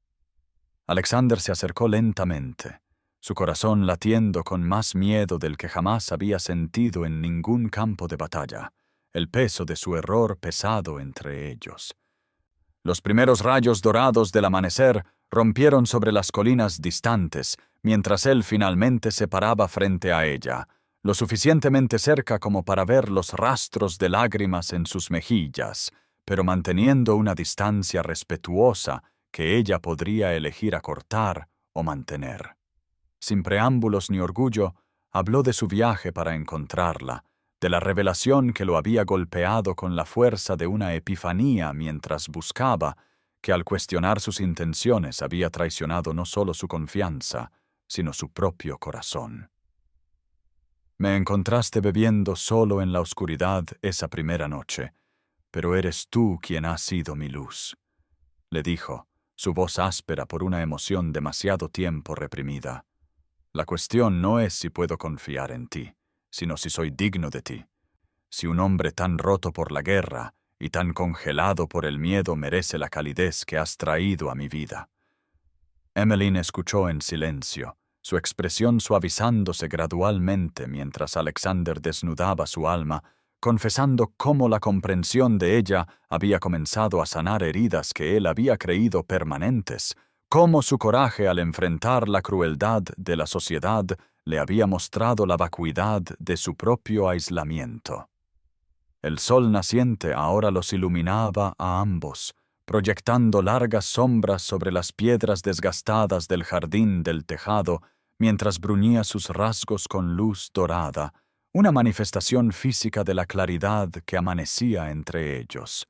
Alexander se acercó lentamente, su corazón latiendo con más miedo del que jamás había sentido en ningún campo de batalla, el peso de su error pesado entre ellos. Los primeros rayos dorados del amanecer rompieron sobre las colinas distantes, mientras él finalmente se paraba frente a ella, lo suficientemente cerca como para ver los rastros de lágrimas en sus mejillas, pero manteniendo una distancia respetuosa que ella podría elegir acortar o mantener. Sin preámbulos ni orgullo, habló de su viaje para encontrarla, de la revelación que lo había golpeado con la fuerza de una epifanía mientras buscaba, que al cuestionar sus intenciones había traicionado no solo su confianza, sino su propio corazón. Me encontraste bebiendo solo en la oscuridad esa primera noche, pero eres tú quien has sido mi luz, le dijo, su voz áspera por una emoción demasiado tiempo reprimida. La cuestión no es si puedo confiar en ti, sino si soy digno de ti. Si un hombre tan roto por la guerra y tan congelado por el miedo merece la calidez que has traído a mi vida. Emmeline escuchó en silencio, su expresión suavizándose gradualmente mientras Alexander desnudaba su alma, confesando cómo la comprensión de ella había comenzado a sanar heridas que él había creído permanentes, cómo su coraje al enfrentar la crueldad de la sociedad le había mostrado la vacuidad de su propio aislamiento. El sol naciente ahora los iluminaba a ambos, proyectando largas sombras sobre las piedras desgastadas del jardín del tejado, mientras bruñía sus rasgos con luz dorada, una manifestación física de la claridad que amanecía entre ellos.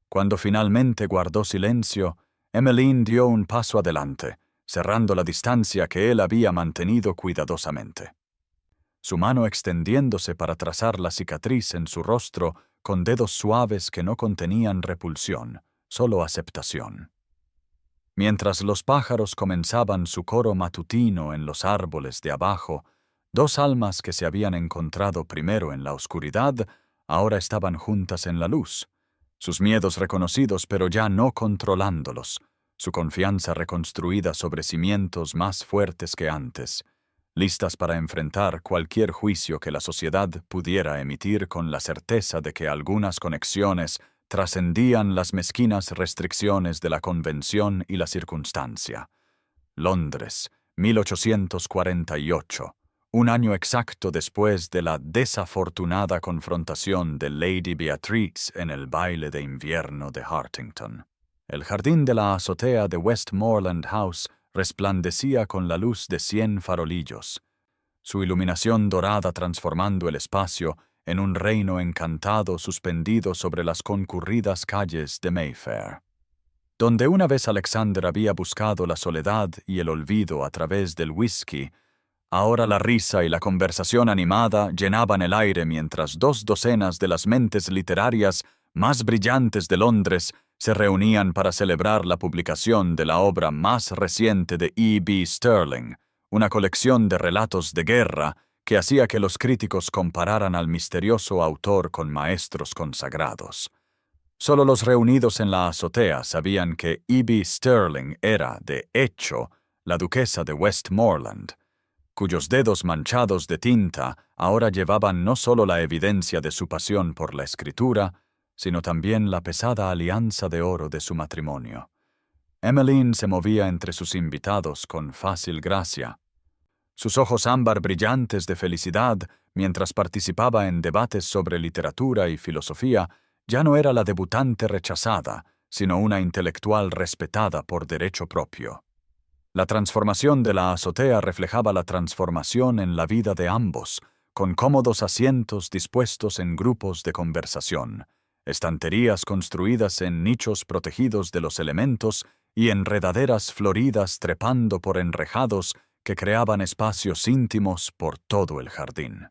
Cuando finalmente guardó silencio, Emmeline dio un paso adelante, cerrando la distancia que él había mantenido cuidadosamente. Su mano extendiéndose para trazar la cicatriz en su rostro con dedos suaves que no contenían repulsión, solo aceptación. Mientras los pájaros comenzaban su coro matutino en los árboles de abajo, dos almas que se habían encontrado primero en la oscuridad, ahora estaban juntas en la luz, sus miedos reconocidos pero ya no controlándolos, su confianza reconstruida sobre cimientos más fuertes que antes, listas para enfrentar cualquier juicio que la sociedad pudiera emitir con la certeza de que algunas conexiones trascendían las mezquinas restricciones de la convención y la circunstancia. Londres, 1848, un año exacto después de la desafortunada confrontación de Lady Beatrice en el baile de invierno de Hartington. El jardín de la azotea de Westmoreland House resplandecía con la luz de 100 farolillos, su iluminación dorada transformando el espacio en un reino encantado suspendido sobre las concurridas calles de Mayfair. Donde una vez Alexander había buscado la soledad y el olvido a través del whisky, ahora la risa y la conversación animada llenaban el aire mientras 2 docenas de las mentes literarias más brillantes de Londres se reunían para celebrar la publicación de la obra más reciente de E.B. Sterling, una colección de relatos de guerra que hacía que los críticos compararan al misterioso autor con maestros consagrados. Solo los reunidos en la azotea sabían que E.B. Sterling era, de hecho, la duquesa de Westmoreland, cuyos dedos manchados de tinta ahora llevaban no solo la evidencia de su pasión por la escritura, sino también la pesada alianza de oro de su matrimonio. Emmeline se movía entre sus invitados con fácil gracia. Sus ojos ámbar brillantes de felicidad, mientras participaba en debates sobre literatura y filosofía, ya no era la debutante rechazada, sino una intelectual respetada por derecho propio. La transformación de la azotea reflejaba la transformación en la vida de ambos, con cómodos asientos dispuestos en grupos de conversación, estanterías construidas en nichos protegidos de los elementos y enredaderas floridas trepando por enrejados que creaban espacios íntimos por todo el jardín.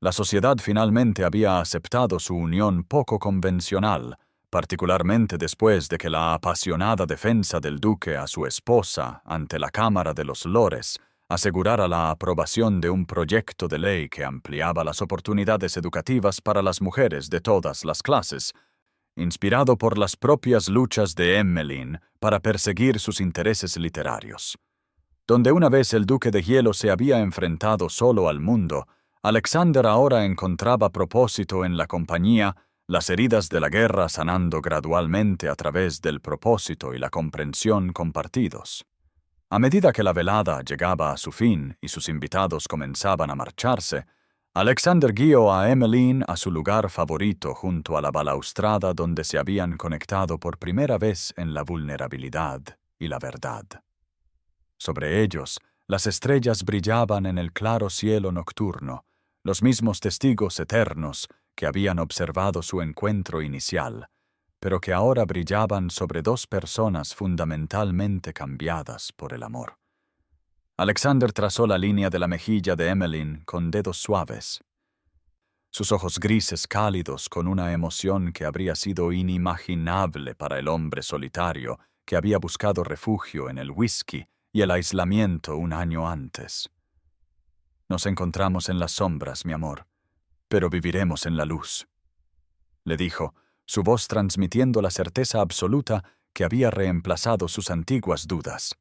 La sociedad finalmente había aceptado su unión poco convencional, particularmente después de que la apasionada defensa del duque a su esposa ante la Cámara de los Lores asegurara la aprobación de un proyecto de ley que ampliaba las oportunidades educativas para las mujeres de todas las clases, inspirado por las propias luchas de Emmeline para perseguir sus intereses literarios. Donde una vez el duque de Hielo se había enfrentado solo al mundo, Alexander ahora encontraba propósito en la compañía, las heridas de la guerra sanando gradualmente a través del propósito y la comprensión compartidos. A medida que la velada llegaba a su fin y sus invitados comenzaban a marcharse, Alexander guió a Emmeline a su lugar favorito junto a la balaustrada donde se habían conectado por primera vez en la vulnerabilidad y la verdad. Sobre ellos, las estrellas brillaban en el claro cielo nocturno, los mismos testigos eternos que habían observado su encuentro inicial, pero que ahora brillaban sobre 2 personas fundamentalmente cambiadas por el amor. Alexander trazó la línea de la mejilla de Emmeline con dedos suaves. Sus ojos grises cálidos con una emoción que habría sido inimaginable para el hombre solitario que había buscado refugio en el whisky y el aislamiento un año antes. Nos encontramos en las sombras, mi amor, pero viviremos en la luz, le dijo, su voz transmitiendo la certeza absoluta que había reemplazado sus antiguas dudas.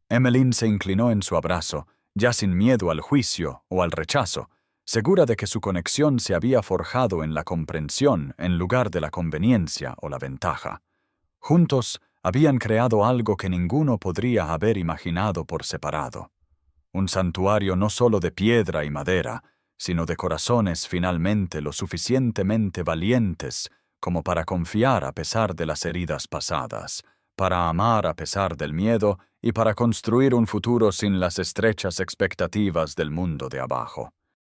Emmeline se inclinó en su abrazo, ya sin miedo al juicio o al rechazo, segura de que su conexión se había forjado en la comprensión en lugar de la conveniencia o la ventaja. Juntos habían creado algo que ninguno podría haber imaginado por separado. Un santuario no solo de piedra y madera, sino de corazones finalmente lo suficientemente valientes como para confiar a pesar de las heridas pasadas, para amar a pesar del miedo y para construir un futuro sin las estrechas expectativas del mundo de abajo.